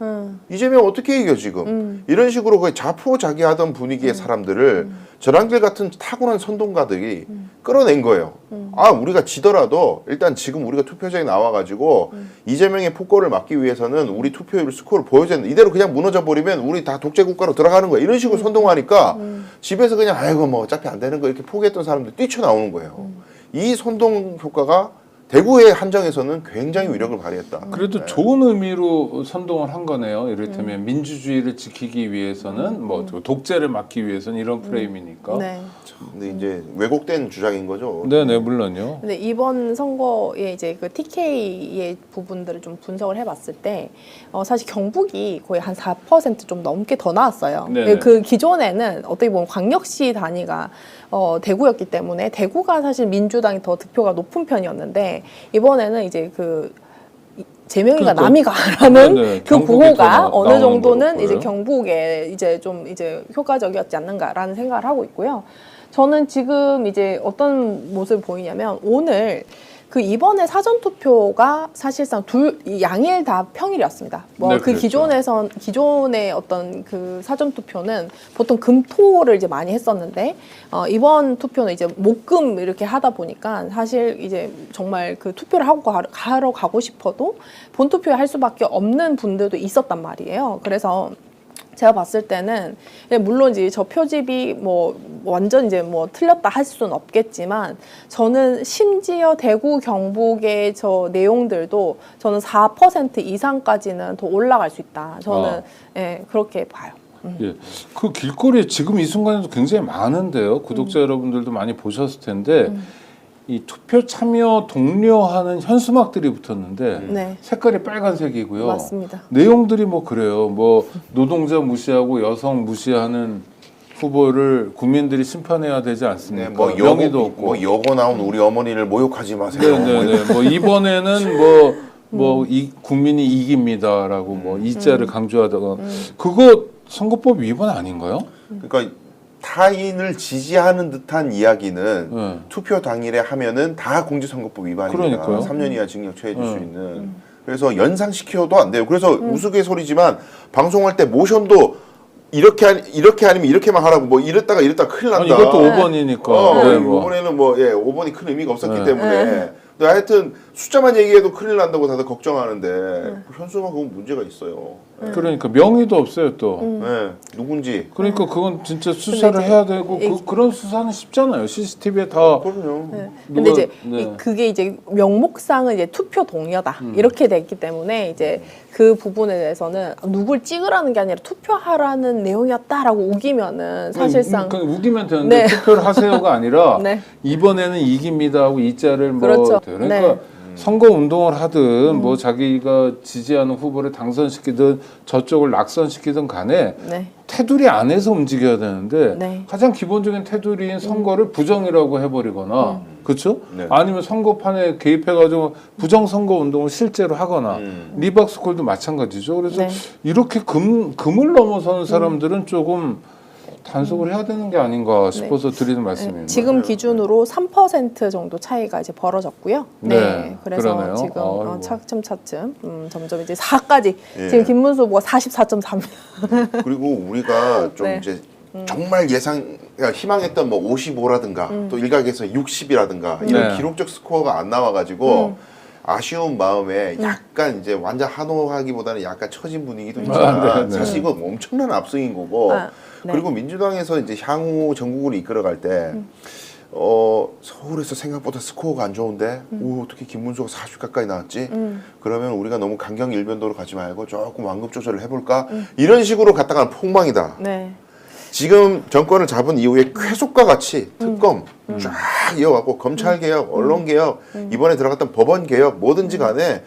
이재명 어떻게 이겨 지금 이런 식으로 거의 자포자기하던 분위기의 사람들을 전한길 같은 타고난 선동가들이 끌어낸 거예요. 아 우리가 지더라도 일단 지금 우리가 투표장에 나와가지고 이재명의 폭거를 막기 위해서는 우리 투표율 스코어를 보여줘야 된다. 이대로 그냥 무너져 버리면 우리 다 독재 국가로 들어가는 거야. 이런 식으로 선동하니까 집에서 그냥 아이고 뭐 어차피 안 되는 거 이렇게 포기했던 사람들 뛰쳐나오는 거예요. 이 선동 효과가 대구의 한정에서는 굉장히 위력을 발휘했다. 그래도 좋은 의미로 선동을 한 거네요. 이를테면 민주주의를 지키기 위해서는 뭐 독재를 막기 위해서는 이런 프레임이니까. 네. 근데 이제 왜곡된 주장인 거죠. 네, 물론요. 근데 이번 선거에 이제 그 TK의 부분들을 좀 분석을 해봤을 때 사실 경북이 거의 한 4% 좀 넘게 더 나왔어요. 네네. 그 기존에는 어떻게 보면 광역시 단위가 대구였기 때문에 대구가 사실 민주당이 더 득표가 높은 편이었는데 이번에는 이제 그 제명이가 그러니까, 남이 가라는 네네, 그 경북이 구호가 더 어느 나오는 정도는 거고요. 이제 경북에 이제 좀 이제 효과적이었지 않는가라는 생각을 하고 있고요. 저는 지금 이제 어떤 모습을 보이냐면 오늘 그 이번에 사전 투표가 사실상 양일 다 평일이었습니다. 뭐 네, 그 그랬죠. 기존의 어떤 그 사전 투표는 보통 금토를 이제 많이 했었는데 이번 투표는 이제 목금 이렇게 하다 보니까 사실 이제 정말 그 투표를 하러 가고 싶어도 본 투표 할 수밖에 없는 분들도 있었단 말이에요. 그래서 제가 봤을 때는 물론 이제 저 표집이 뭐 완전 이제 뭐 틀렸다 할 수는 없겠지만 저는 심지어 대구 경북의 저 내용들도 저는 4% 이상까지는 더 올라갈 수 있다. 저는 예, 그렇게 봐요. 예, 그 길거리에 지금 이 순간에도 굉장히 많은데요. 구독자 여러분들도 많이 보셨을 텐데 이 투표 참여 독려하는 현수막들이 붙었는데 네. 색깔이 빨간색이고요. 맞습니다. 내용들이 뭐 그래요. 뭐 노동자 무시하고 여성 무시하는 후보를 국민들이 심판해야 되지 않습니까? 네, 뭐 명의도 없고. 뭐 여고 나온 우리 어머니를 모욕하지 마세요. 네네네. 뭐 이번에는 뭐 이 국민이 이깁니다라고 뭐 이자를 강조하다가 그거 선거법 위반 아닌가요? 그러니까 타인을 지지하는 듯한 이야기는 네. 투표 당일에 하면은 다 공직선거법 위반입니다. 그러니까요. 3년 이하 징역 처해 줄 수 네. 있는. 그래서 연상시켜도 안 돼요. 그래서 우스갯소리지만 방송할 때 모션도 이렇게 아니면 이렇게만 하라고 뭐 이랬다가 큰일 난다. 아니, 이것도 5번이니까. 네, 뭐. 이번에는 뭐 5번이 큰 의미가 없었기 네. 때문에. 근데 하여튼 숫자만 얘기해도 큰일 난다고 다들 걱정하는데 현수막 그건 문제가 있어요. 그러니까 명의도 없어요 또. 네, 누군지. 그러니까 그건 진짜 수사를 근데 이제 해야 되고 그런 수사는 쉽잖아요. CCTV에 다. 그럼요. 네. 누가- 근데 이제 네. 그게 이제 명목상은 이제 투표 동의어다 이렇게 됐기 때문에 이제 그 부분에 대해서는 누굴 찍으라는 게 아니라 투표하라는 내용이었다라고 우기면은 사실상 그러니까 우기면 되는데 네. 투표를 하세요가 아니라 네. 이번에는 이깁니다 하고 이자를 뭐 그렇죠. 그러니까 네. 선거 운동을 하든 뭐 자기가 지지하는 후보를 당선시키든 저쪽을 낙선시키든 간에 네. 테두리 안에서 움직여야 되는데 네. 가장 기본적인 테두리인 선거를 부정이라고 해버리거나 그렇죠? 네. 아니면 선거판에 개입해가지고 부정 선거 운동을 실제로 하거나 리박스콜도 마찬가지죠. 그래서 네. 이렇게 금을 넘어서는 사람들은 조금 단속을 해야 되는 게 아닌가 싶어서 드리는 말씀입니다. 지금 기준으로 3% 정도 차이가 이제 벌어졌고요. 네, 그래서 그러네요. 지금 아이고. 차츰 점점 이제 4까지 예. 지금 김문수 후보가 44.3. 그리고 우리가 좀 네. 이제 정말 희망했던 뭐 55라든가 또 일각에서 60이라든가 이런 네. 기록적 스코어가 안 나와가지고 아쉬운 마음에 약간 이제 완전 한호하기보다는 약간 처진 분위기도 있지만 네, 네. 사실 이건 엄청난 압승인 거고 네. 그리고 민주당에서 이제 향후 전국을 이끌어갈 때 서울에서 생각보다 스코어가 안 좋은데 오, 어떻게 김문수가 40 가까이 나왔지? 그러면 우리가 너무 강경 일변도로 가지 말고 조금 완급 조절을 해볼까? 이런 식으로 갔다가는 폭망이다. 네. 지금 정권을 잡은 이후에 쾌속과 같이 특검 쫙 이어가고 검찰 개혁, 언론 개혁, 이번에 들어갔던 법원 개혁 뭐든지 간에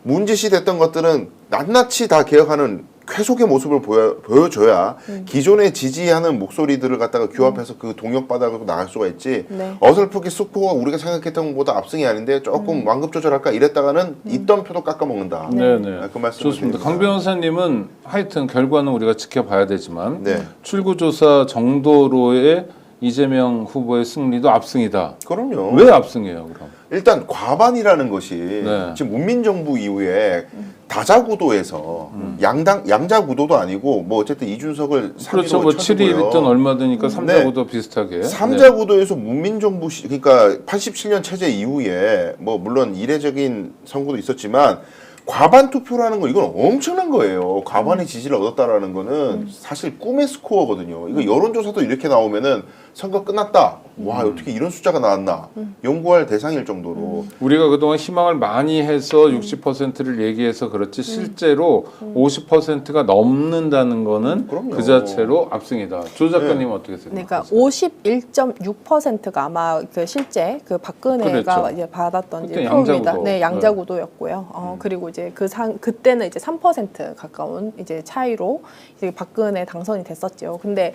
문제시 됐던 것들은 낱낱이 다 개혁하는 쾌속의 모습을 보여줘야 기존에 지지하는 목소리들을 갖다가 규합해서 그 동력바닥으로 나갈 수가 있지. 네. 어설프게 스코어가 우리가 생각했던 것보다 압승이 아닌데 조금 완급 조절할까 이랬다가는 있던 표도 깎아먹는다. 네네. 그 말씀을 좋습니다. 드립니다. 강 변호사님은 하여튼 결과는 우리가 지켜봐야 되지만 네. 출구조사 정도로의 이재명 후보의 승리도 압승이다. 그럼요. 왜 압승이에요, 그럼? 일단 과반이라는 것이 네. 지금 문민정부 이후에 다자구도에서 양자구도도 아니고 뭐 어쨌든 이준석을 3위로 그렇죠. 뭐 7위든 얼마 드니까 3자구도 비슷하게. 3자구도에서 문민정부 그러니까 87년 체제 이후에 뭐 물론 이례적인 선거도 있었지만 과반 투표라는 거 이건 엄청난 거예요. 과반의 지지를 얻었다라는 거는 사실 꿈의 스코어거든요. 이거 여론조사도 이렇게 나오면은 선거 끝났다. 와 어떻게 이런 숫자가 나왔나 연구할 대상일 정도로 우리가 그동안 희망을 많이 해서 60%를 얘기해서 그렇지 실제로 50%가 넘는다는 거는 그럼요. 그 자체로 압승이다. 조 작가님 어떻게 그러니까 생각하세요? 51.6%가 아마 그 실제 그 박근혜가 그랬죠. 이제 받았던 이제 그때 표입니다. 양자구도. 네, 양자구도였고요. 그리고 이제 그때는 이제 3% 가까운 이제 차이로 이제 박근혜 당선이 됐었죠. 근데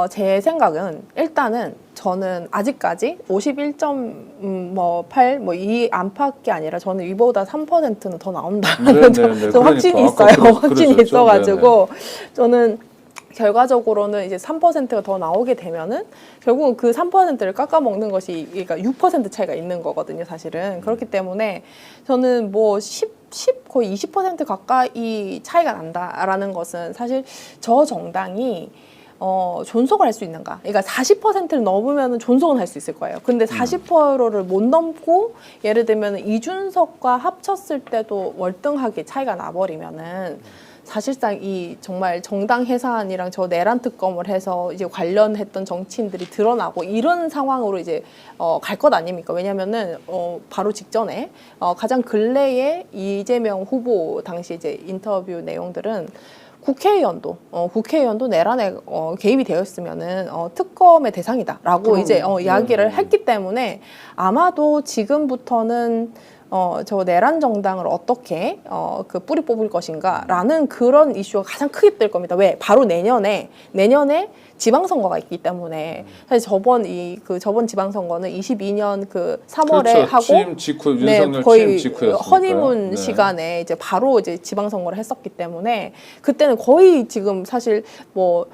제 생각은 일단은 저는 아직까지 51.8 뭐 이 안팎이 아니라 저는 이보다 3%는 더 나온다는 저 확신이 있어요. 확신이 있어가지고 저는 결과적으로는 이제 3%가 더 나오게 되면은 결국은 그 3%를 깎아먹는 것이 그러니까 6% 차이가 있는 거거든요, 사실은. 그렇기 때문에 저는 뭐 10 거의 20% 가까이 차이가 난다라는 것은 사실 저 정당이 존속을 할 수 있는가? 그러니까 40%를 넘으면 존속은 할 수 있을 거예요. 근데 40%를 못 넘고 예를 들면 이준석과 합쳤을 때도 월등하게 차이가 나버리면은 사실상 이 정말 정당 해산이랑 저 내란 특검을 해서 이제 관련했던 정치인들이 드러나고 이런 상황으로 이제 갈 것 아닙니까? 왜냐면은 바로 직전에 가장 근래에 이재명 후보 당시 이제 인터뷰 내용들은 국회의원도 내란에 개입이 되어 있으면은 특검의 대상이다라고 이제 이야기를 했기 때문에 아마도 지금부터는 저 내란 정당을 어떻게 그 뿌리 뽑을 것인가라는 그런 이슈가 가장 크게 뜰 겁니다. 왜? 바로 내년에 지방선거가 있기 때문에 사실 저번 지방선거는 22년 그 3월에 그렇죠. 하고 취임 직후 윤석열 거의 취임 직후였으니까요. 허니문 네. 시간에 이제 바로 이제 지방선거를 했었기 때문에 그때는 거의 지금 사실 뭐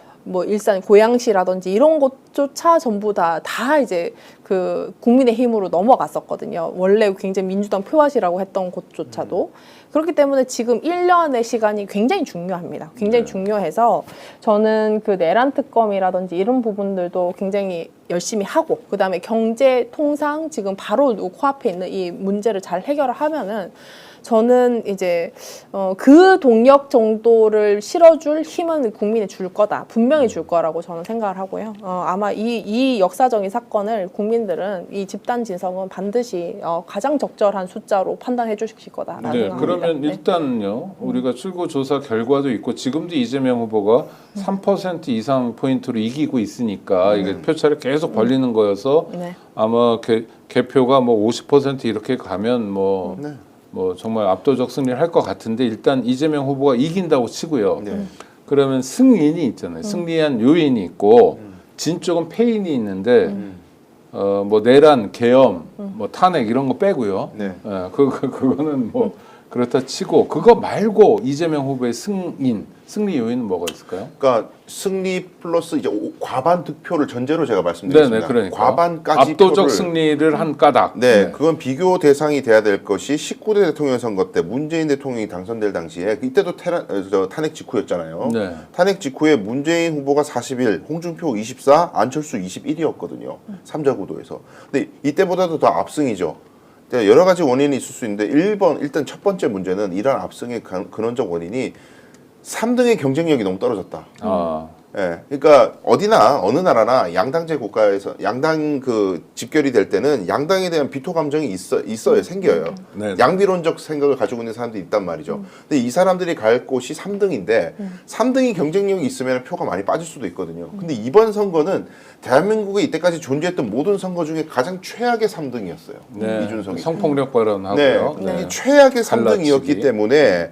일산 고양시라든지 이런 곳조차 전부 다 이제 그 국민의힘으로 넘어갔었거든요. 원래 굉장히 민주당 표밭이라고 했던 곳조차도. 그렇기 때문에 지금 1년의 시간이 굉장히 중요합니다. 굉장히 중요해서 저는 그 내란 특검이라든지 이런 부분들도 굉장히 열심히 하고 그다음에 경제 통상 지금 바로 코앞에 있는 이 문제를 잘 해결을 하면은 저는 이제 그 동력 정도를 실어줄 힘은 국민이 줄 거다. 분명히 줄 거라고 저는 생각을 하고요. 아마 이 역사적인 사건을 국민들은 이 집단 진성은 반드시 가장 적절한 숫자로 판단해 주실 거다라는 네, 생각합니다. 그러면 일단요. 우리가 출구조사 결과도 있고 지금도 이재명 후보가 3% 이상 포인트로 이기고 있으니까 이게 표차를 계속 벌리는 거여서 네. 아마 개표가 뭐 50% 이렇게 가면 뭐 정말 압도적 승리를 할 것 같은데 일단 이재명 후보가 이긴다고 치고요. 그러면 승인이 있잖아요. 승리한 요인이 있고 진 쪽은 패인이 있는데 뭐 내란, 계엄, 뭐 탄핵 이런 거 빼고요. 그거는 뭐 그렇다 치고 그거 말고 이재명 후보의 승리 요인은 뭐가 있을까요? 그러니까 승리 플러스 이제 과반 득표를 전제로 제가 말씀드렸습니다. 네네, 그러니까 과반까지 압도적 표를, 승리를 한 까닭. 네, 그건 비교 대상이 돼야 될 것이 19대 대통령 선거 때 문재인 대통령이 당선될 당시에 이때도 탄핵 직후였잖아요. 네. 탄핵 직후에 문재인 후보가 41, 홍준표 24, 안철수 21이었거든요. 삼자구도에서. 근데 이때보다도 더 압승이죠. 여러 가지 원인이 있을 수 있는데 일단 첫 번째 문제는 이러한 압승의 근원적 원인이 3등의 경쟁력이 너무 떨어졌다. 예, 그러니까 어디나 어느 나라나 양당제 국가에서 양당 그 집결이 될 때는 양당에 대한 비토 감정이 있어요, 생겨요. 네. 양비론적 생각을 가지고 있는 사람들이 있단 말이죠. 근데 이 사람들이 갈 곳이 3등인데 3등이 경쟁력이 있으면 표가 많이 빠질 수도 있거든요. 근데 이번 선거는 대한민국에 이때까지 존재했던 모든 선거 중에 가장 최악의 3등이었어요. 네. 이준석이. 성폭력 발언하고요. 네. 이 최악의 갈라치기. 3등이었기 때문에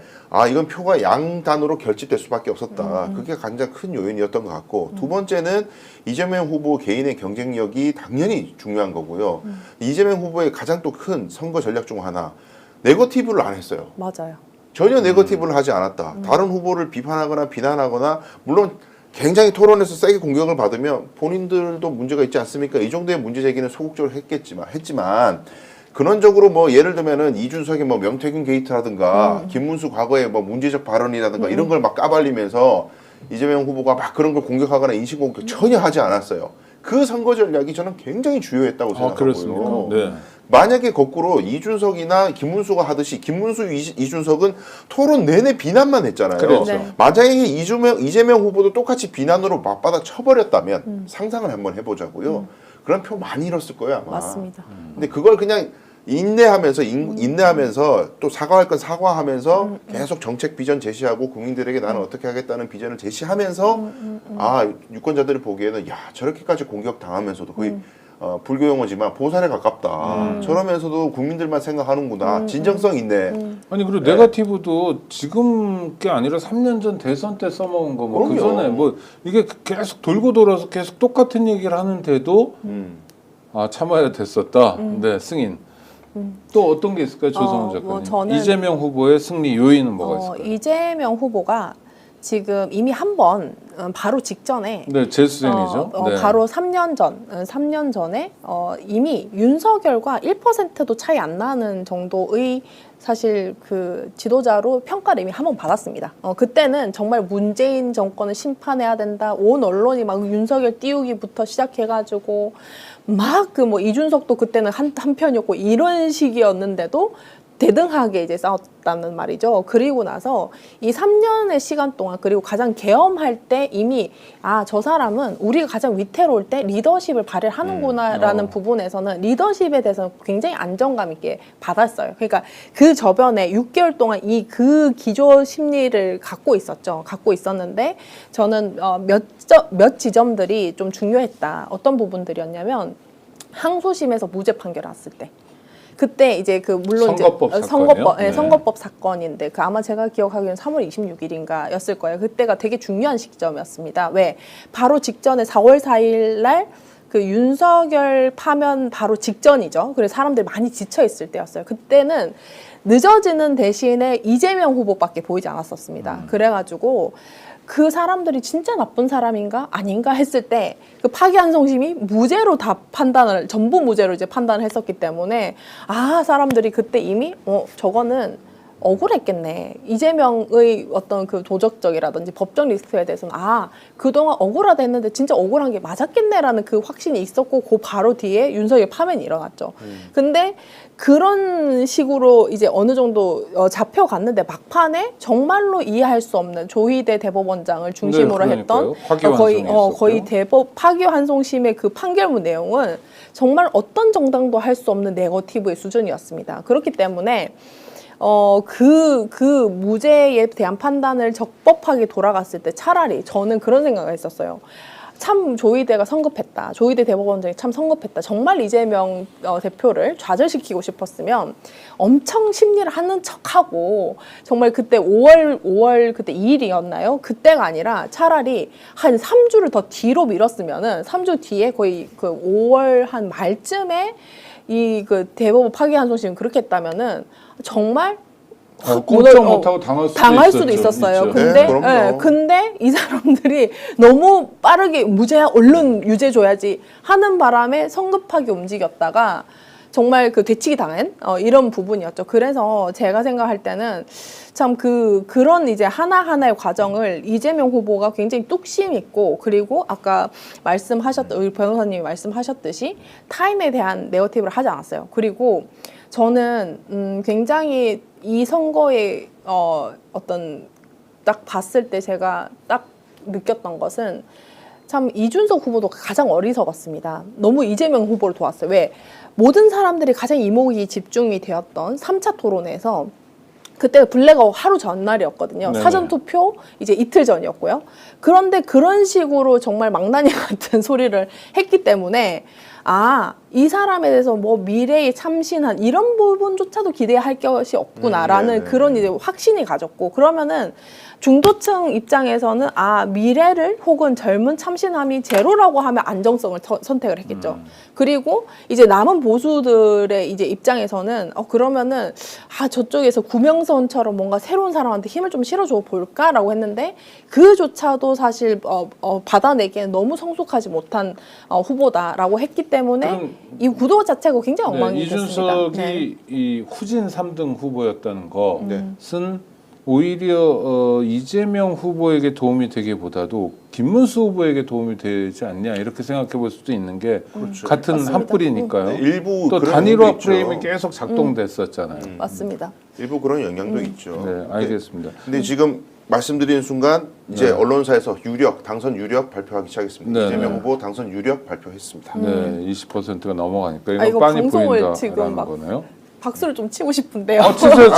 이건 표가 양단으로 결집될 수밖에 없었다. 그게 가장 큰 요인이었던 것 같고 두 번째는 이재명 후보 개인의 경쟁력이 당연히 중요한 거고요. 이재명 후보의 가장 또 큰 선거 전략 중 하나 네거티브를 안 했어요. 맞아요. 전혀 네거티브를 하지 않았다. 다른 후보를 비판하거나 비난하거나 물론 굉장히 토론에서 세게 공격을 받으면 본인들도 문제가 있지 않습니까? 이 정도의 문제 제기는 소극적으로 했지만 근원적으로 뭐 예를 들면은 이준석의 뭐 명태균 게이트라든가 김문수 과거의 뭐 문제적 발언이라든가 이런 걸 막 까발리면서 이재명 후보가 막 그런 걸 공격하거나 인신공격 전혀 하지 않았어요. 그 선거 전략이 저는 굉장히 주요했다고 생각하고요. 그렇습니까? 네. 만약에 거꾸로 이준석이나 김문수가 하듯이 김문수, 이준석은 토론 내내 비난만 했잖아요. 그렇죠. 네. 만약에 이재명 후보도 똑같이 비난으로 맞받아 쳐버렸다면 상상을 한번 해보자고요. 그런 표 많이 잃었을 거예요 아마. 맞습니다. 근데 그걸 그냥 인내하면서 또 사과할 건 사과하면서 계속 정책 비전 제시하고 국민들에게 나는 어떻게 하겠다는 비전을 제시하면서 아 유권자들이 보기에는 야 저렇게까지 공격 당하면서도 거의 불교 용어지만 보살에 가깝다. 저러면서도 국민들만 생각하는구나. 진정성 있네. 아니 그리고 네거티브도 지금 게 아니라 3년 전 대선 때 써먹은 거 뭐 그 그럼요. 전에 뭐 이게 계속 돌고 돌아서 계속 똑같은 얘기를 하는데도 아 참아야 됐었다. 네 승인. 또 어떤 게 있을까요, 조성훈 작가님? 뭐 저는 이재명 후보의 승리 요인은 뭐가 있을까요? 이재명 후보가 지금 이미 한 번 바로 직전에 네, 재수생이죠. 네. 바로 3년 전에 이미 윤석열과 1%도 차이 안 나는 정도의 사실 그 지도자로 평가를 이미 한 번 받았습니다. 그때는 정말 문재인 정권을 심판해야 된다. 온 언론이 막 윤석열 띄우기부터 시작해가지고 막 그 뭐 이준석도 그때는 한 편이었고 이런 식이었는데도 대등하게 이제 싸웠다는 말이죠. 그리고 나서 이 3년의 시간 동안 그리고 가장 계엄할 때 이미 아, 저 사람은 우리가 가장 위태로울 때 리더십을 발휘하는구나라는 부분에서는 리더십에 대해서는 굉장히 안정감 있게 받았어요. 그러니까 그 저변에 6개월 동안 이 그 기조 심리를 갖고 있었죠. 갖고 있었는데 저는 몇 지점들이 좀 중요했다. 어떤 부분들이었냐면 항소심에서 무죄 판결 났을 때. 그때 이제 그 물론 선거법 이제 사건이요? 네. 선거법 사건인데 그 아마 제가 기억하기로는 3월 26일인가였을 거예요. 그때가 되게 중요한 시점이었습니다. 왜? 바로 직전에 4월 4일 날 그 윤석열 파면 바로 직전이죠. 그래서 사람들이 많이 지쳐 있을 때였어요. 그때는 늦어지는 대신에 이재명 후보밖에 보이지 않았었습니다. 그래가지고 그 사람들이 진짜 나쁜 사람인가 아닌가 했을 때 그 파기환송심이 무죄로 다 전부 무죄로 이제 판단을 했었기 때문에 아 사람들이 그때 이미 저거는 억울했겠네. 이재명의 어떤 그 도덕적이라든지 법적 리스크에 대해서는 아 그동안 억울하다 했는데 진짜 억울한 게 맞았겠네라는 그 확신이 있었고 그 바로 뒤에 윤석열 파면이 일어났죠. 근데 그런 식으로 이제 어느 정도 잡혀갔는데 막판에 정말로 이해할 수 없는 조희대 대법원장을 중심으로 네, 했던 그러니까요. 거의 파기환송심의 그 판결문 내용은 정말 어떤 정당도 할 수 없는 네거티브의 수준이었습니다. 그렇기 때문에 그 무죄에 대한 판단을 적법하게 돌아갔을 때 차라리 저는 그런 생각을 했었어요. 참 조희대가 성급했다. 조희대 대법원장이 참 성급했다. 정말 이재명 대표를 좌절시키고 싶었으면 엄청 심리를 하는 척하고 정말 그때 5월 그때 2일이었나요? 그때가 아니라 차라리 한 3주를 더 뒤로 밀었으면은 3주 뒤에 거의 그 5월 한 말쯤에 이 그 대법원 파기환송심 그렇게 했다면은 정말 꼼짝 못하고 당할 수도 있었어요. 있죠. 근데, 네, 그럼요. 근데 이 사람들이 너무 빠르게 무죄야, 얼른 유죄 줘야지 하는 바람에 성급하게 움직였다가 정말 그 되치기 당한 이런 부분이었죠. 그래서 제가 생각할 때는 참 그런 이제 하나하나의 과정을 이재명 후보가 굉장히 뚝심 있고 그리고 아까 우리 변호사님이 말씀하셨듯이 타임에 대한 네거티브를 하지 않았어요. 그리고 저는 굉장히 이 선거의 어떤 딱 봤을 때 제가 딱 느꼈던 것은 참 이준석 후보도 가장 어리석었습니다. 너무 이재명 후보를 도왔어요. 왜? 모든 사람들이 가장 이목이 집중이 되었던 3차 토론에서 그때 블랙아웃 하루 전날이었거든요. 네네. 사전투표 이제 이틀 전이었고요. 그런데 그런 식으로 정말 망나니 같은 소리를 했기 때문에 아, 이 사람에 대해서 뭐 미래에 참신한 이런 부분조차도 기대할 것이 없구나라는 그런 이제 확신이 가졌고 그러면은 중도층 입장에서는 아 미래를 혹은 젊은 참신함이 제로라고 하면 안정성을 선택을 했겠죠. 그리고 이제 남은 보수들의 이제 입장에서는 그러면은 아 저쪽에서 구명선처럼 뭔가 새로운 사람한테 힘을 좀 실어줘 볼까라고 했는데 그조차도 사실 받아내기에는 너무 성숙하지 못한 후보다라고 했기 때문에 이 구도 자체가 굉장히 엉망이 됐습니다. 이준석이 이 후진 3등 후보였다는 것은 오히려 이재명 후보에게 도움이 되기보다도 김문수 후보에게 도움이 되지 않냐 이렇게 생각해 볼 수도 있는 게 같은 맞습니다. 한 뿌리니까요. 네, 일부 또 그런 단일화 영향도 프레임이 있죠. 계속 작동됐었잖아요. 맞습니다. 일부 그런 영향도 있죠. 네, 알겠습니다. 근데 지금 말씀드리는 순간 이제 네. 언론사에서 당선 유력 발표하기 시작했습니다. 네, 이재명 네. 후보 당선 유력 발표했습니다. 네, 20%가 넘어가니까 이거 이거 빤히 방송을 보인다라는 지금 막 거네요. 박수를 좀 치고 싶은데요. 치세요.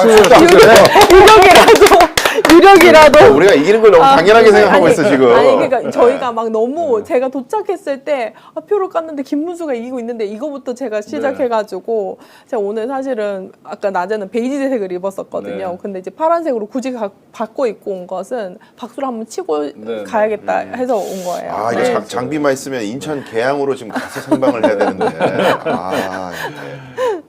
유력이라도. 우리가 이기는 걸 너무 당연하게 생각하고 있어 지금. 아니 그러니까 저희가 막 너무 제가 도착했을 때 표를 깠는데 김문수가 이기고 있는데 이거부터 제가 시작해가지고 제가 오늘 사실은 아까 낮에는 베이지색을 입었었거든요. 네. 근데 이제 파란색으로 굳이 바꿔 입고 온 것은 박수를 한번 치고 네. 가야겠다 해서 온 거예요. 아 이거 네. 장비만 있으면 인천 계양으로 지금 가서 생방을 해야 되는데. 아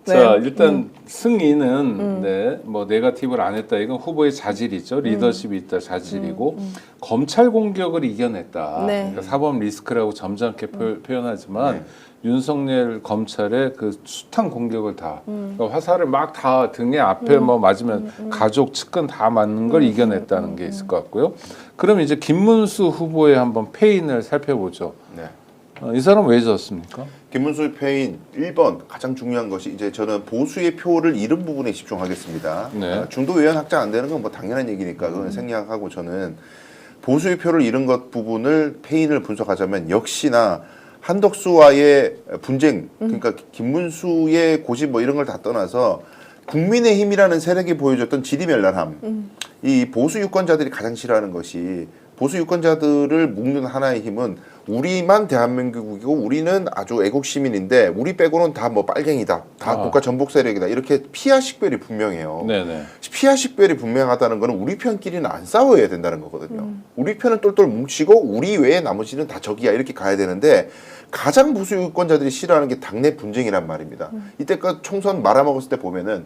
네. 자 일단 승인은 네, 뭐 네거티브를 안 했다 이건 후보의 자질이죠. 리더십이 있다 자질이고 검찰 공격을 이겨냈다. 네. 그러니까 사법 리스크라고 점잖게 표현하지만 윤석열 검찰의 그 숱한 공격을 다 그러니까 화살을 막 다 등에 앞에 뭐 맞으면 가족 측근 다 맞는 걸 이겨냈다는 게 있을 것 같고요. 그럼 이제 김문수 후보의 한번 패인을 살펴보죠. 네. 이 사람 왜 졌습니까? 김문수 패인 1번 가장 중요한 것이 이제 저는 보수의 표를 잃은 부분에 집중하겠습니다. 네. 중도 의원 확장 안 되는 건 뭐 당연한 얘기니까 그건 생략하고 저는 보수의 표를 잃은 것 부분을 패인을 분석하자면 역시나 한덕수와의 분쟁 그러니까 김문수의 고집 뭐 이런 걸 다 떠나서 국민의힘이라는 세력이 보여줬던 지리멸렬함 이 보수 유권자들이 가장 싫어하는 것이 보수 유권자들을 묶는 하나의 힘은 우리만 대한민국이고 우리는 아주 애국 시민인데 우리 빼고는 다 뭐 빨갱이다, 다 국가 전복 세력이다 이렇게 피하 식별이 분명해요. 네네. 피하 식별이 분명하다는 거는 우리 편끼리는 안 싸워야 된다는 거거든요. 우리 편은 똘똘 뭉치고 우리 외에 나머지는 다 적이야 이렇게 가야 되는데 가장 보수 유권자들이 싫어하는 게 당내 분쟁이란 말입니다. 이때까지 총선 말아먹었을 때 보면은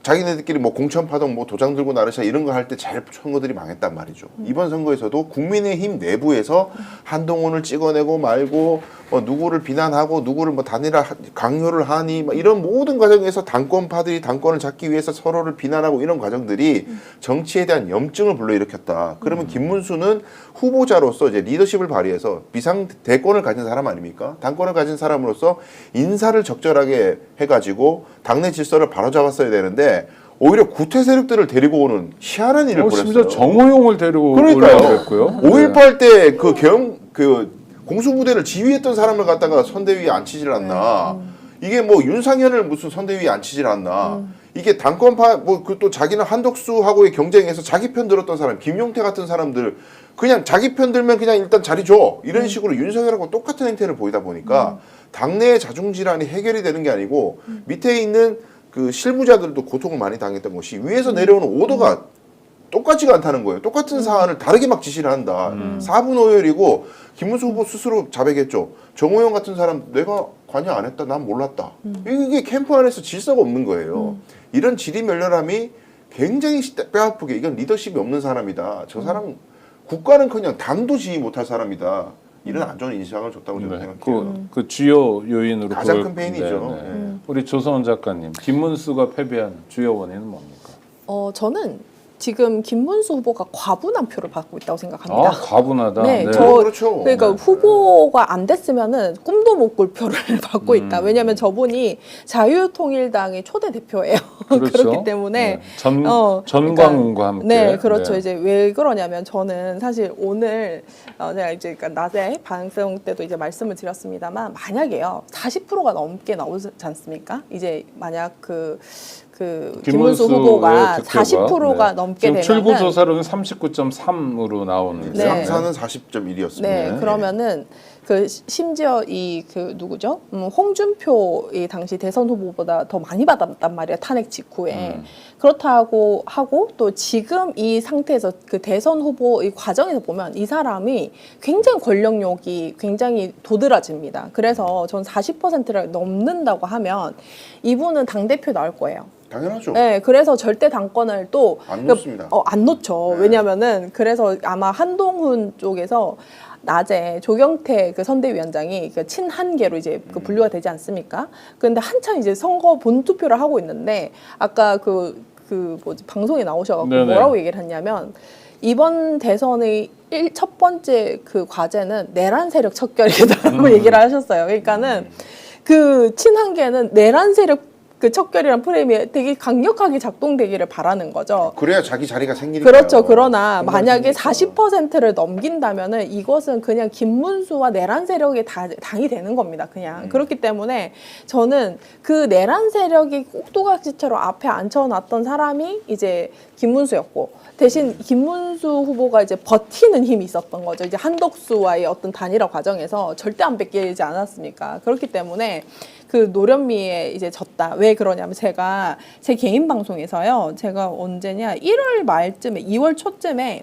자기네들끼리 뭐 공천파동 뭐 도장 들고 나르샤 이런 거 할 때 잘 선거들이 망했단 말이죠. 이번 선거에서도 국민의힘 내부에서 한동훈을 찍어내고 말고 뭐 누구를 비난하고 누구를 뭐 단일화 강요를 하니 뭐 이런 모든 과정에서 당권파들이 당권을 잡기 위해서 서로를 비난하고 이런 과정들이 정치에 대한 염증을 불러일으켰다. 그러면 김문수는 후보자로서 이제 리더십을 발휘해서 비상 대권을 가진 사람 아닙니까? 당권을 가진 사람으로서 인사를 적절하게 해가지고 당내 질서를 바로잡았어야 되는데 오히려 구태 세력들을 데리고 오는 희한한 일을 벌였어요. 심지어 정호용을 데리고 그러니까요. 올라왔고요. 5.18 때 그 공수부대를 지휘했던 사람을 갖다가 선대위에 앉히질 않나. 이게 뭐 윤상현을 무슨 선대위에 앉히질 않나. 이게 당권파 뭐 그 또 자기는 한덕수하고의 경쟁에서 자기 편 들었던 사람 김용태 같은 사람들 그냥 자기 편 들면 그냥 일단 자리 줘 이런 식으로 윤석열하고 똑같은 행태를 보이다 보니까 당내의 자중질환이 해결이 되는 게 아니고 밑에 있는 그 실무자들도 고통을 많이 당했던 것이 위에서 내려오는 오더가 똑같지가 않다는 거예요. 똑같은 사안을 다르게 막 지시를 한다. 4분 오열이고 김문수 후보 스스로 자백했죠. 정호영 같은 사람 내가 관여 안 했다. 난 몰랐다. 이게 캠프 안에서 질서가 없는 거예요. 이런 지리멸렬함이 굉장히 뼈아프게 이건 리더십이 없는 사람이다. 저 사람 국가는커녕 당도 지휘 못할 사람이다. 이런 안 좋은 인상을 줬다고 저는 생각해요. 그 주요 요인으로 가장 그걸- 큰 페인이죠. 네, 네. 우리 조성원 작가님, 김문수가 패배한 주요 원인은 뭡니까? 저는 지금 김문수 후보가 과분한 표를 받고 있다고 생각합니다. 아, 과분하다. 네, 네. 저 그렇죠. 그러니까 네. 후보가 안 됐으면은 꿈도 못 꿀 표를 받고 있다. 왜냐하면 저분이 자유통일당의 초대 대표예요. 그렇죠. 그렇기 때문에 네. 전광훈과 함께. 네, 그렇죠. 네. 이제 왜 그러냐면 저는 사실 오늘 제가 이제 그러니까 낮에 방송 때도 이제 말씀을 드렸습니다만 만약에요 40%가 넘게 나오지 않습니까? 이제 만약 그 김문수 후보가 득표가, 40%가 네. 넘게 지금 되면은 출구 조사로는 39.3으로 나오는. 네. 쌍사는 40.1이었습니다. 네, 그러면은 그 심지어 이 그 누구죠? 홍준표 이 당시 대선 후보보다 더 많이 받았단 말이야 탄핵 직후에. 그렇다고 하고 또 지금 이 상태에서 그 대선 후보 이 과정에서 보면 이 사람이 굉장히 권력욕이 굉장히 도드라집니다. 그래서 전 40%를 넘는다고 하면 이분은 당 대표 나올 거예요. 당연하죠. 네, 그래서 절대 당권을 또 안 놓습니다. 안 놓죠. 네. 왜냐면은 그래서 아마 한동훈 쪽에서 낮에 조경태 그 선대위원장이 그 친한계로 이제 그 분류가 되지 않습니까? 그런데 한참 이제 선거 본투표를 하고 있는데 아까 그 그 뭐지 방송에 나오셔가지고 네네. 뭐라고 얘기를 했냐면 이번 대선의 첫 번째 그 과제는 내란 세력 척결이다라고 얘기를 하셨어요. 그러니까는 그 친한계는 내란 세력 그 척결이란 프레임이 되게 강력하게 작동되기를 바라는 거죠. 그래야 자기 자리가 생기니까. 그렇죠. 그러나 만약에 40%를 넘긴다면은 이것은 그냥 김문수와 내란 세력의 당이 되는 겁니다. 그냥 그렇기 때문에 저는 그 내란 세력이 꼭두각시처럼 앞에 앉혀놨던 사람이 이제 김문수였고 대신 김문수 후보가 이제 버티는 힘이 있었던 거죠. 이제 한덕수와의 어떤 단일화 과정에서 절대 안 뺏기지 않았습니까? 그렇기 때문에 그 노련미에 이제 졌다. 왜 그러냐면 제가 제 개인 방송에서요. 제가 언제냐 1월 말쯤에 2월 초쯤에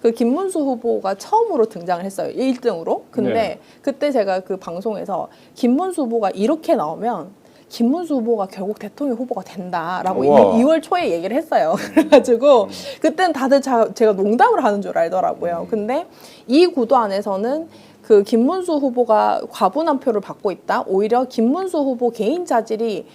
그 김문수 후보가 처음으로 등장을 했어요. 1등으로. 근데 네. 그때 제가 그 방송에서 김문수 후보가 이렇게 나오면 김문수 후보가 결국 대통령 후보가 된다라고 우와. 2월 초에 얘기를 했어요. 그래가지고 그때는 다들 제가 농담을 하는 줄 알더라고요. 근데 이 구도 안에서는 그 김문수 후보가 과분한 표를 받고 있다. 오히려 김문수 후보 개인 자질이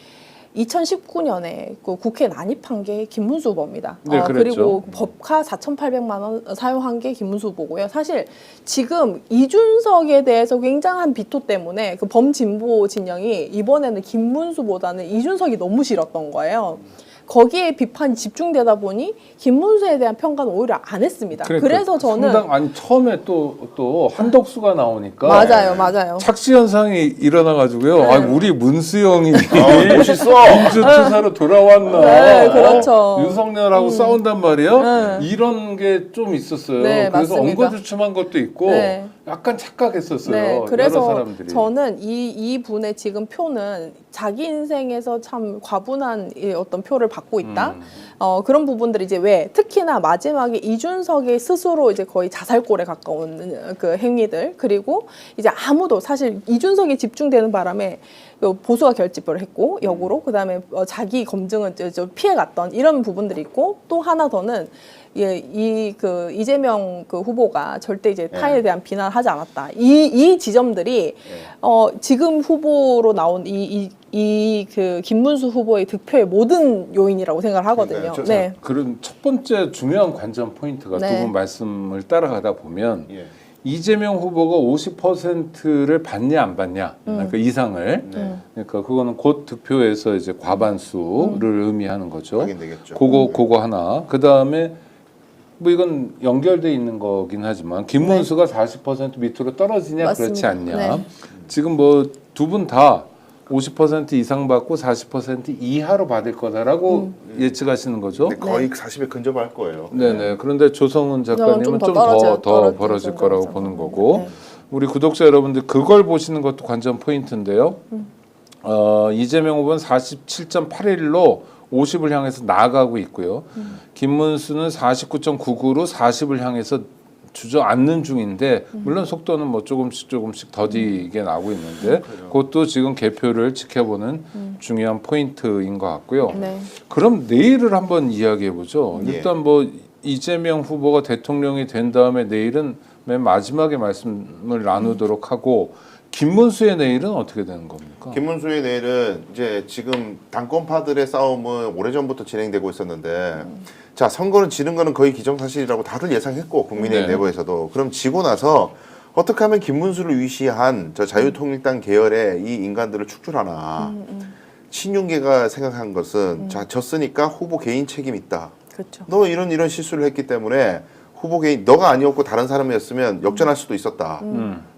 2019년에 그 국회에 난입한 게 김문수 후보입니다. 네, 그랬죠. 그리고 법카 4,800만 원 사용한 게 김문수 후보고요. 사실 지금 이준석에 대해서 굉장한 비토 때문에 그 범진보 진영이 이번에는 김문수보다는 이준석이 너무 싫었던 거예요. 거기에 비판이 집중되다 보니 김문수에 대한 평가는 오히려 안 했습니다. 그래서 저는 아니 처음에 또 한덕수가 나오니까 맞아요. 착시 현상이 일어나가지고요. 네. 아, 우리 문수 형이 멋있어. 민주투사로 돌아왔나? 네, 그렇죠. 윤석열하고 싸운단 말이야. 네. 이런 게 좀 있었어요. 네, 그래서 맞습니다. 엉거주춤한 것도 있고 네. 약간 착각했었어요. 네, 여러 그래서 사람들이. 저는 이 분의 지금 표는 자기 인생에서 참 과분한 이 어떤 표를 받고 있다. 그런 부분들이 이제 왜 특히나 마지막에 이준석이 스스로 이제 거의 자살골에 가까운 그 행위들 그리고 이제 아무도 사실 이준석이 집중되는 바람에 보수가 결집을 했고 역으로 그다음에 자기 검증은 좀 피해갔던 이런 부분들이 있고 또 하나 더는 이 그 이재명 그 후보가 절대 이제 타인에 대한 비난하지 않았다. 이 지점들이 지금 후보로 나온 이 그 김문수 후보의 득표의 모든 요인이라고 생각을 하거든요. 그러니까요. 네. 그런 첫 번째 중요한 관전 포인트가 네. 두 분 말씀을 따라가다 보면 예. 이재명 후보가 50%를 받냐 안 받냐 그러니까 이상을 네. 그러니까 그거는 곧 득표에서 이제 과반수를 의미하는 거죠. 확인되겠죠. 그거 하나. 그 다음에 뭐 이건 연결돼 있는 거긴 하지만 김문수가 40% 밑으로 떨어지냐 그렇지 맞습니다. 않냐. 네. 지금 뭐 두 분 다 50% 이상 받고 40% 이하로 받을 거다라고 예측하시는 거죠. 근데 거의 40에 근접할 거예요. 네네. 그런데 조성은 작가님은 좀 좀 더 더 벌어질 거라고 떨어질 보는 거라고. 거고 네. 우리 구독자 여러분들 그걸 보시는 것도 관전 포인트인데요. 이재명 후보는 47.81로 50을 향해서 나아가고 있고요. 김문수는 49.99로 40을 향해서 주저앉는 중인데 물론 속도는 뭐 조금씩 더디게 나오고 있는데 그것도 지금 개표를 지켜보는 중요한 포인트인 것 같고요. 네. 그럼 내일을 한번 이야기해 보죠. 예. 일단 뭐 이재명 후보가 대통령이 된 다음에 내일은 맨 마지막에 말씀을 나누도록 하고 김문수의 내일은 어떻게 되는 겁니까? 김문수의 내일은 이제 지금 당권파들의 싸움은 오래전부터 진행되고 있었는데 자 선거는 지는 거는 거의 기정사실이라고 다들 예상했고 국민의힘 네. 내부에서도 그럼 지고 나서 어떻게 하면 김문수를 위시한 저 자유통일당 계열의 이 인간들을 축출하나 친윤계가 생각한 것은 자 졌으니까 후보 개인 책임 있다. 그렇죠. 너 이런 실수를 했기 때문에 후보 개인 너가 아니었고 다른 사람이었으면 역전할 수도 있었다.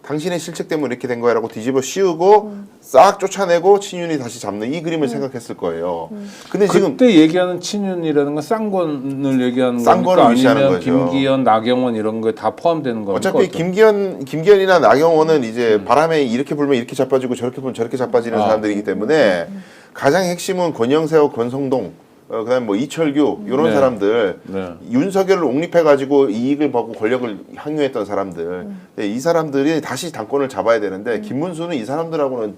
당신의 실책 때문에 이렇게 된 거야라고 뒤집어 씌우고 싹 쫓아내고 친윤이 다시 잡는 이 그림을 생각했을 거예요. 근데 지금 그때 얘기하는 친윤이라는 건 쌍권을 얘기하는 쌍권을 겁니까? 위시하는 아니면 거죠. 김기현, 나경원 이런 거에 다 포함되는 겁니까? 어차피 김기현이나 나경원은 이제 바람에 이렇게 불면 이렇게 자빠지고 저렇게 불면 저렇게 자빠지는 사람들이기 때문에 가장 핵심은 권영세와 권성동 그다음에 뭐 이철규 이런 네. 사람들 네. 윤석열을 옹립해가지고 이익을 받고 권력을 향유했던 사람들 이 사람들이 다시 당권을 잡아야 되는데 김문수는 이 사람들하고는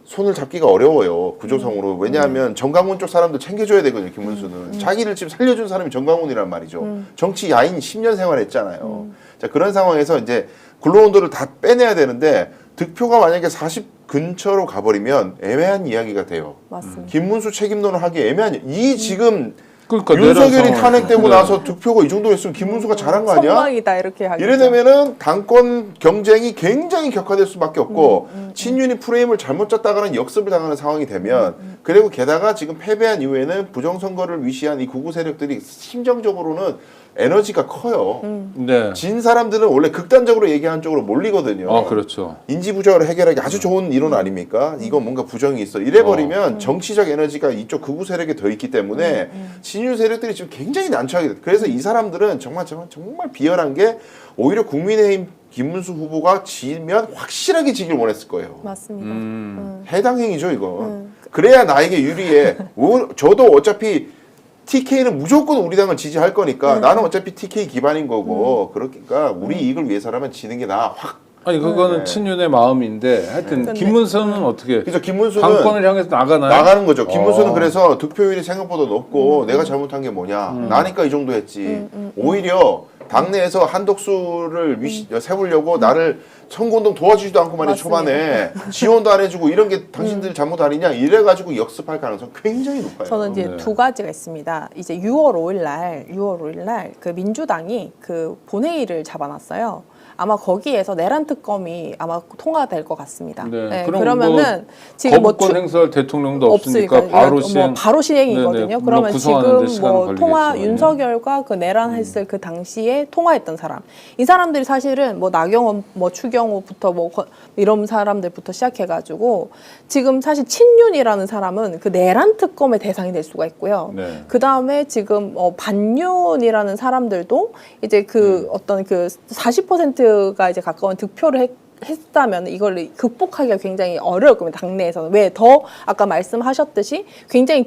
손을 잡기가 어려워요 구조성으로. 왜냐하면 정강훈 쪽 사람들 챙겨줘야 되거든요. 김문수는 자기를 지금 살려준 사람이 정강훈이란 말이죠. 정치 야인 10년 생활했잖아요. 자 그런 상황에서 이제 근로운동을 다 빼내야 되는데 득표가 만약에 40 근처로 가버리면 애매한 이야기가 돼요. 맞습니다. 김문수 책임론을 하기 애매한 이 지금 그러니까 윤석열이 내란 상황. 탄핵되고 네. 나서 득표가 이 정도 했으면 김문수가 잘한 거 아니야? 선방이다 이렇게 하겠죠. 이래 되면은 당권 경쟁이 굉장히 격화될 수밖에 없고 친윤이 프레임을 잘못 짰다가는 역습을 당하는 상황이 되면 그리고 게다가 지금 패배한 이후에는 부정선거를 위시한 이 극우 세력들이 심정적으로는 에너지가 커요. 네. 진 사람들은 원래 극단적으로 얘기하는 쪽으로 몰리거든요. 아, 그렇죠. 인지 부조화를 해결하기 아주 좋은 이론 아닙니까? 이거 뭔가 부정이 있어. 이래버리면 정치적 에너지가 이쪽 극우 세력에 더 있기 때문에 친윤 세력들이 지금 굉장히 난처하게 돼. 그래서 이 사람들은 정말 비열한 게 오히려 국민의힘 김문수 후보가 지면 확실하게 지길 원했을 거예요. 맞습니다. 해당 행위죠 이거. 그래야 나에게 유리해. 저도 어차피 TK는 무조건 우리 당을 지지할 거니까 나는 어차피 TK 기반인 거고 그러니까 우리 이익을 위해서라면 지는 게 나아. 확. 아니 그거는 네. 친윤의 마음인데 하여튼 근데- 김문수는 어떻게 그래서 김문수는 당권을 향해서 나가나요? 나가는 거죠. 김문수는 어. 그래서 득표율이 생각보다 높고 내가 잘못한 게 뭐냐. 나니까 이 정도 했지. 오히려 당내에서 한독수를 세우려고 나를 선거운동 도와주지도 않고 말이야 맞습니다. 초반에 지원도 안 해주고 이런 게 당신들 잘못 아니냐 이래가지고 역습할 가능성 굉장히 높아요. 저는 이제 네. 두 가지가 있습니다. 이제 6월 5일 날 그 민주당이 그 본회의를 잡아놨어요. 아마 거기에서 내란 특검이 아마 통과될 것 같습니다. 네. 그러면은 그럼 지금 뭐 거부권 행사할 대통령도 없으니까 없으니까 바로 뭐 시행. 바로 시행이거든요. 네네. 그러면 물론 구성하는데 지금 시간은 뭐 통화 걸리겠지만요. 윤석열과 그 내란 했을 그 당시에 통화했던 사람, 이 사람들이 사실은 뭐 나경원, 뭐 추경호부터 뭐 이런 사람들부터 시작해가지고 지금 사실 친윤이라는 사람은 그 내란 특검의 대상이 될 수가 있고요. 네. 그 다음에 지금 반윤이라는 사람들도 이제 그 어떤 그 40%가 이제 가까운 득표를 했다면 이걸 극복하기가 굉장히 어려울 겁니다. 당내에서는. 왜 더 아까 말씀하셨듯이 굉장히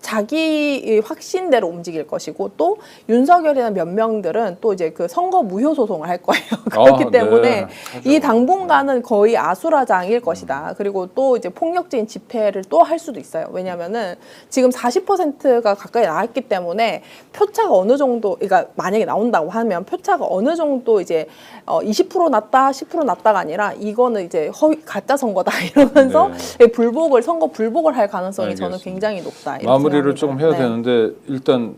자기 확신대로 움직일 것이고 또 윤석열이나 몇 명들은 또 이제 그 선거 무효 소송을 할 거예요. 그렇기 네. 때문에 이 당분간은 거의 아수라장일 것이다. 그리고 또 이제 폭력적인 집회를 또 할 수도 있어요. 왜냐면은 지금 40%가 가까이 나왔기 때문에 표차가 어느 정도, 그러니까 만약에 나온다고 하면 표차가 어느 정도 이제 20% 났다, 10% 났다가 아니라 이거는 이제 가짜 선거다 이러면서 선거 불복을 할 가능성이 알겠습니다. 저는 굉장히 높다. 이렇게 마무리를 생각합니다. 좀 해야 네. 되는데 일단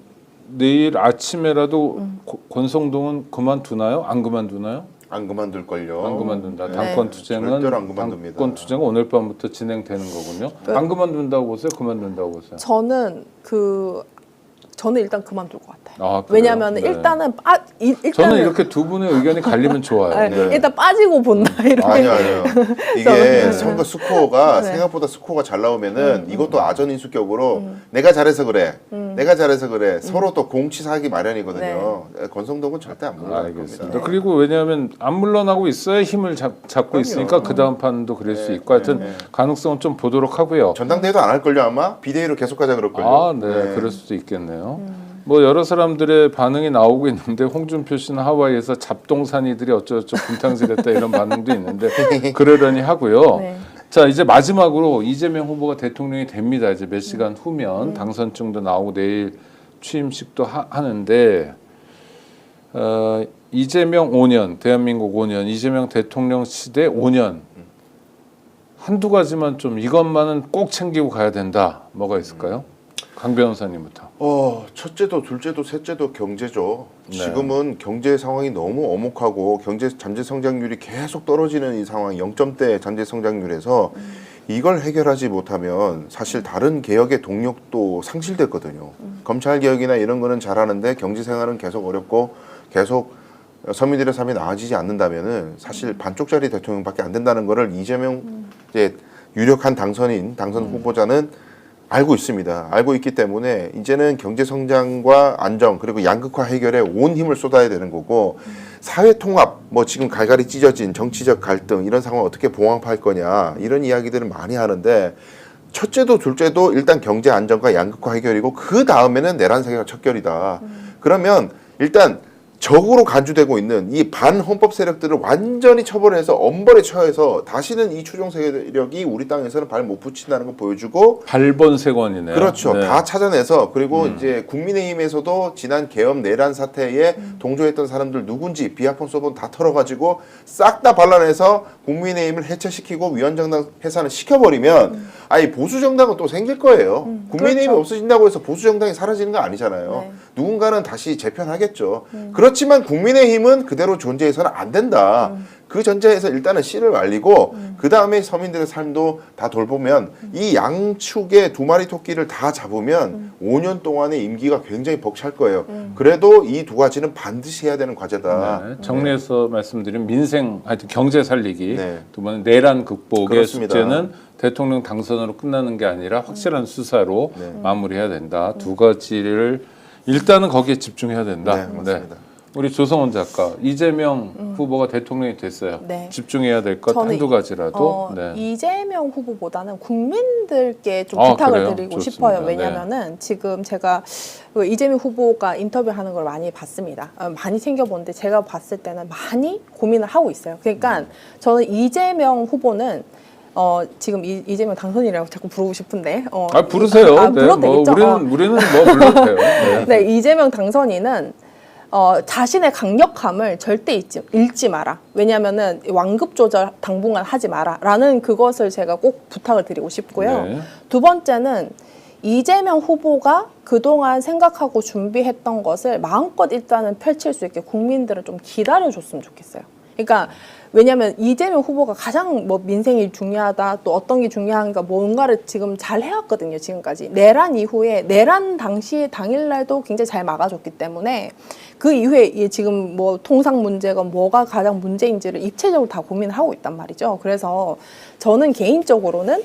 내일 아침에라도 권성동은 그만두나요? 안 그만두나요? 안 그만둘걸요. 안 그만둔다. 네. 당권 투쟁은 절대로 안 그만둡니다. 당권 투쟁은 오늘 밤부터 진행되는 거군요. 안 그만둔다고 보세요? 그만둔다고 보세요? 저는 일단 그만둘 것 같아요. 아, 그래요? 왜냐하면 네. 일단은 저는 이렇게 두 분의 의견이 갈리면 좋아요. 네, 네. 일단 빠지고 본다 이렇게. 아니요. 이게 선거 스코어가 네. 생각보다 스코어가 잘 나오면은 이것도 아전인수격으로 내가 잘해서 그래. 내가 잘해서 그래. 서로 또 공치사하기 마련이거든요. 권성동은 절대 안 물러날 알겠습니다. 겁니다. 그리고 왜냐하면 안 물러나고 있어야 힘을 잡고 있으니까 그 다음 판도 그럴 수 있고 하여튼 가능성은 좀 보도록 하고요. 전당대회도 안 할 걸요 아마 비대위로 계속 가자 그럴 걸요. 아, 네, 그럴 수도 있겠네요. 뭐 여러 사람들의 반응이 나오고 있는데 홍준표 씨는 하와이에서 잡동사니들이 어쩌고저쩌고 분탕질했다 이런 반응도 있는데 그러려니 하고요. 네. 자, 이제 마지막으로 이재명 후보가 대통령이 됩니다. 이제 몇 시간 후면 당선증도 나오고 내일 취임식도 하는데 이재명 5년, 대한민국 5년, 이재명 대통령 시대 5년 한두 가지만 좀 이것만은 꼭 챙기고 가야 된다. 뭐가 있을까요? 강 변호사님부터. 첫째도 둘째도 셋째도 경제죠. 네. 지금은 경제 상황이 너무 엄혹하고 경제 잠재 성장률이 계속 떨어지는 이 상황 0점대 잠재 성장률에서 이걸 해결하지 못하면 사실 다른 개혁의 동력도 상실됐거든요. 검찰 개혁이나 이런 거는 잘하는데 경제 생활은 계속 어렵고 계속 서민들의 삶이 나아지지 않는다면은 사실 반쪽짜리 대통령밖에 안 된다는 거를 이재명 이제 유력한 당선 후보자는 알고 있습니다. 알고 있기 때문에 이제는 경제 성장과 안정 그리고 양극화 해결에 온 힘을 쏟아야 되는 거고 사회 통합 뭐 지금 갈갈이 찢어진 정치적 갈등 이런 상황을 어떻게 봉합할 거냐 이런 이야기들을 많이 하는데 첫째도 둘째도 일단 경제 안정과 양극화 해결이고 그 다음에는 내란 세계가 척결이다. 그러면 일단 적으로 간주되고 있는 이 반헌법 세력들을 완전히 처벌해서 엄벌에 처해서 다시는 이 추종 세력이 우리 땅에서는 발 못 붙인다는 걸 보여주고 발본색원이네요. 그렇죠. 네. 다 찾아내서 그리고 이제 국민의힘에서도 지난 계엄 내란 사태에 동조했던 사람들 누군지 비하폰 소본 다 털어가지고 싹 다 발라내서 국민의힘을 해체시키고 위원장당 해산을 시켜버리면 아니 보수 정당은 또 생길 거예요. 국민의힘이 그렇죠. 없어진다고 해서 보수 정당이 사라지는 거 아니잖아요. 네. 누군가는 다시 재편하겠죠. 그렇지만 국민의힘은 그대로 존재해서는 안 된다. 그 전제에서 일단은 씨를 말리고 그 다음에 서민들의 삶도 다 돌보면 이 양축의 두 마리 토끼를 다 잡으면 5년 동안의 임기가 굉장히 벅찰 거예요. 그래도 이 두 가지는 반드시 해야 되는 과제다. 네, 정리해서 말씀드리면 민생, 하여튼 경제 살리기, 네. 두 번은 내란 극복의 그렇습니다. 숙제는 대통령 당선으로 끝나는 게 아니라 확실한 수사로 네. 마무리해야 된다. 두 가지를 일단은 거기에 집중해야 된다. 네, 맞습니다. 우리 조성원 작가, 이재명 후보가 대통령이 됐어요. 네. 집중해야 될 것 저는 한두 가지라도. 네. 이재명 후보보다는 국민들께 좀 아, 부탁을 그래요? 드리고 좋습니다. 싶어요. 왜냐면은 지금 제가 그 이재명 후보가 인터뷰하는 걸 많이 봤습니다. 많이 챙겨보는데 제가 봤을 때는 많이 고민을 하고 있어요. 그러니까 저는 이재명 후보는 지금 이재명 당선이라고 자꾸 부르고 싶은데. 부르세요. 네, 불러도 뭐 되겠죠? 우리는 뭐 불러도 돼요. 네. 네, 이재명 당선인은 자신의 강력함을 절대 잃지 마라. 왜냐하면은 완급 조절 당분간 하지 마라라는 그것을 제가 꼭 부탁을 드리고 싶고요. 네. 두 번째는 이재명 후보가 그동안 생각하고 준비했던 것을 마음껏 일단은 펼칠 수 있게 국민들은 좀 기다려줬으면 좋겠어요. 그러니까 왜냐하면 이재명 후보가 가장 뭐 민생이 중요하다 또 어떤 게 중요한가 뭔가를 지금 잘 해왔거든요. 지금까지 내란 이후에 내란 당시 당일날도 굉장히 잘 막아줬기 때문에 그 이후에 지금 뭐 통상 문제가 뭐가 가장 문제인지를 입체적으로 다 고민을 하고 있단 말이죠. 그래서 저는 개인적으로는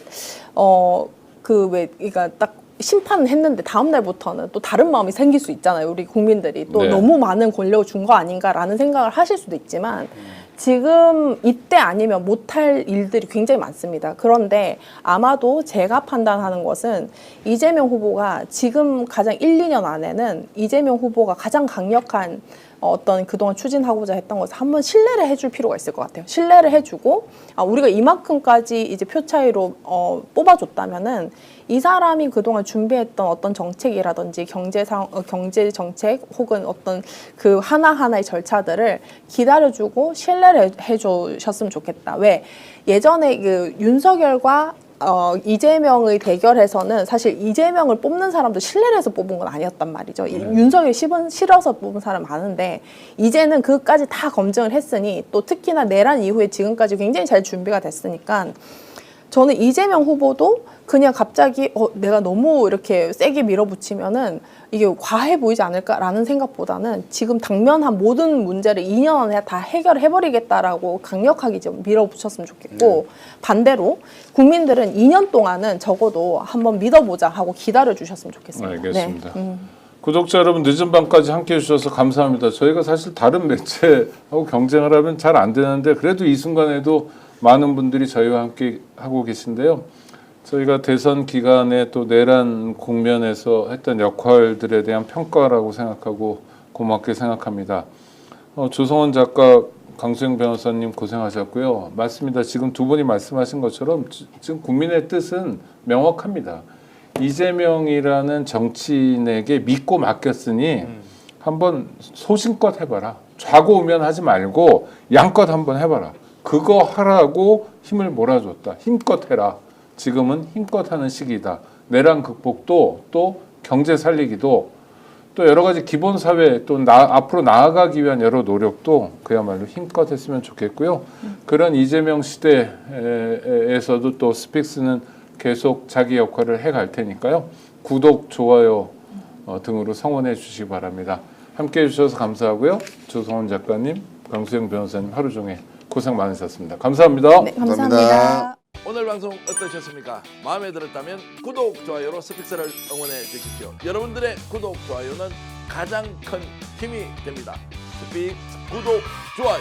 그러니까 딱 심판을 했는데 다음 날부터는 또 다른 마음이 생길 수 있잖아요. 우리 국민들이 또 네. 너무 많은 권력을 준 거 아닌가라는 생각을 하실 수도 있지만 지금 이때 아니면 못할 일들이 굉장히 많습니다. 그런데 아마도 제가 판단하는 것은 이재명 후보가 지금 가장 1, 2년 안에는 이재명 후보가 가장 강력한 어떤 그동안 추진하고자 했던 것을 한번 신뢰를 해줄 필요가 있을 것 같아요. 신뢰를 해주고 우리가 이만큼까지 이제 표 차이로 뽑아줬다면은 이 사람이 그동안 준비했던 어떤 정책이라든지 경제 정책 혹은 어떤 그 하나하나의 절차들을 기다려주고 신뢰를 해주셨으면 좋겠다. 왜 예전에 그 윤석열과 이재명의 대결에서는 사실 이재명을 뽑는 사람도 신뢰를 해서 뽑은 건 아니었단 말이죠. 윤석열이 싫어서 뽑은 사람 많은데 이제는 그까지 다 검증을 했으니 또 특히나 내란 이후에 지금까지 굉장히 잘 준비가 됐으니까 저는 이재명 후보도 그냥 갑자기 내가 너무 이렇게 세게 밀어붙이면은 이게 과해 보이지 않을까라는 생각보다는 지금 당면한 모든 문제를 2년 안에 다 해결해버리겠다라고 강력하게 좀 밀어붙였으면 좋겠고 반대로 국민들은 2년 동안은 적어도 한번 믿어보자 하고 기다려주셨으면 좋겠습니다. 알겠습니다. 네. 구독자 여러분 늦은 밤까지 함께해 주셔서 감사합니다. 저희가 사실 다른 매체하고 경쟁을 하면 잘 안 되는데 그래도 이 순간에도 많은 분들이 저희와 함께 하고 계신데요. 저희가 대선 기간에 또 내란 국면에서 했던 역할들에 대한 평가라고 생각하고 고맙게 생각합니다. 조성원 작가, 강수영 변호사님 고생하셨고요. 맞습니다. 지금 두 분이 말씀하신 것처럼 지금 국민의 뜻은 명확합니다. 이재명이라는 정치인에게 믿고 맡겼으니 한번 소신껏 해봐라. 좌고우면하지 말고 양껏 한번 해봐라. 그거 하라고 힘을 몰아줬다. 힘껏 해라. 지금은 힘껏 하는 시기다. 내란 극복도 또 경제 살리기도 또 여러 가지 기본 사회 또 앞으로 나아가기 위한 여러 노력도 그야말로 힘껏 했으면 좋겠고요. 그런 이재명 시대에서도 또 스픽스는 계속 자기 역할을 해갈 테니까요. 구독, 좋아요 등으로 성원해 주시기 바랍니다. 함께해 주셔서 감사하고요. 조성원 작가님, 강수영 변호사님 하루 종일 고생 많으셨습니다. 감사합니다. 네, 감사합니다. 오늘 방송 어떠셨습니까? 마음에 들었다면 구독, 좋아요로 스픽스를 응원해 주십시오. 여러분들의 구독, 좋아요는 가장 큰 힘이 됩니다. 스픽스 구독, 좋아요.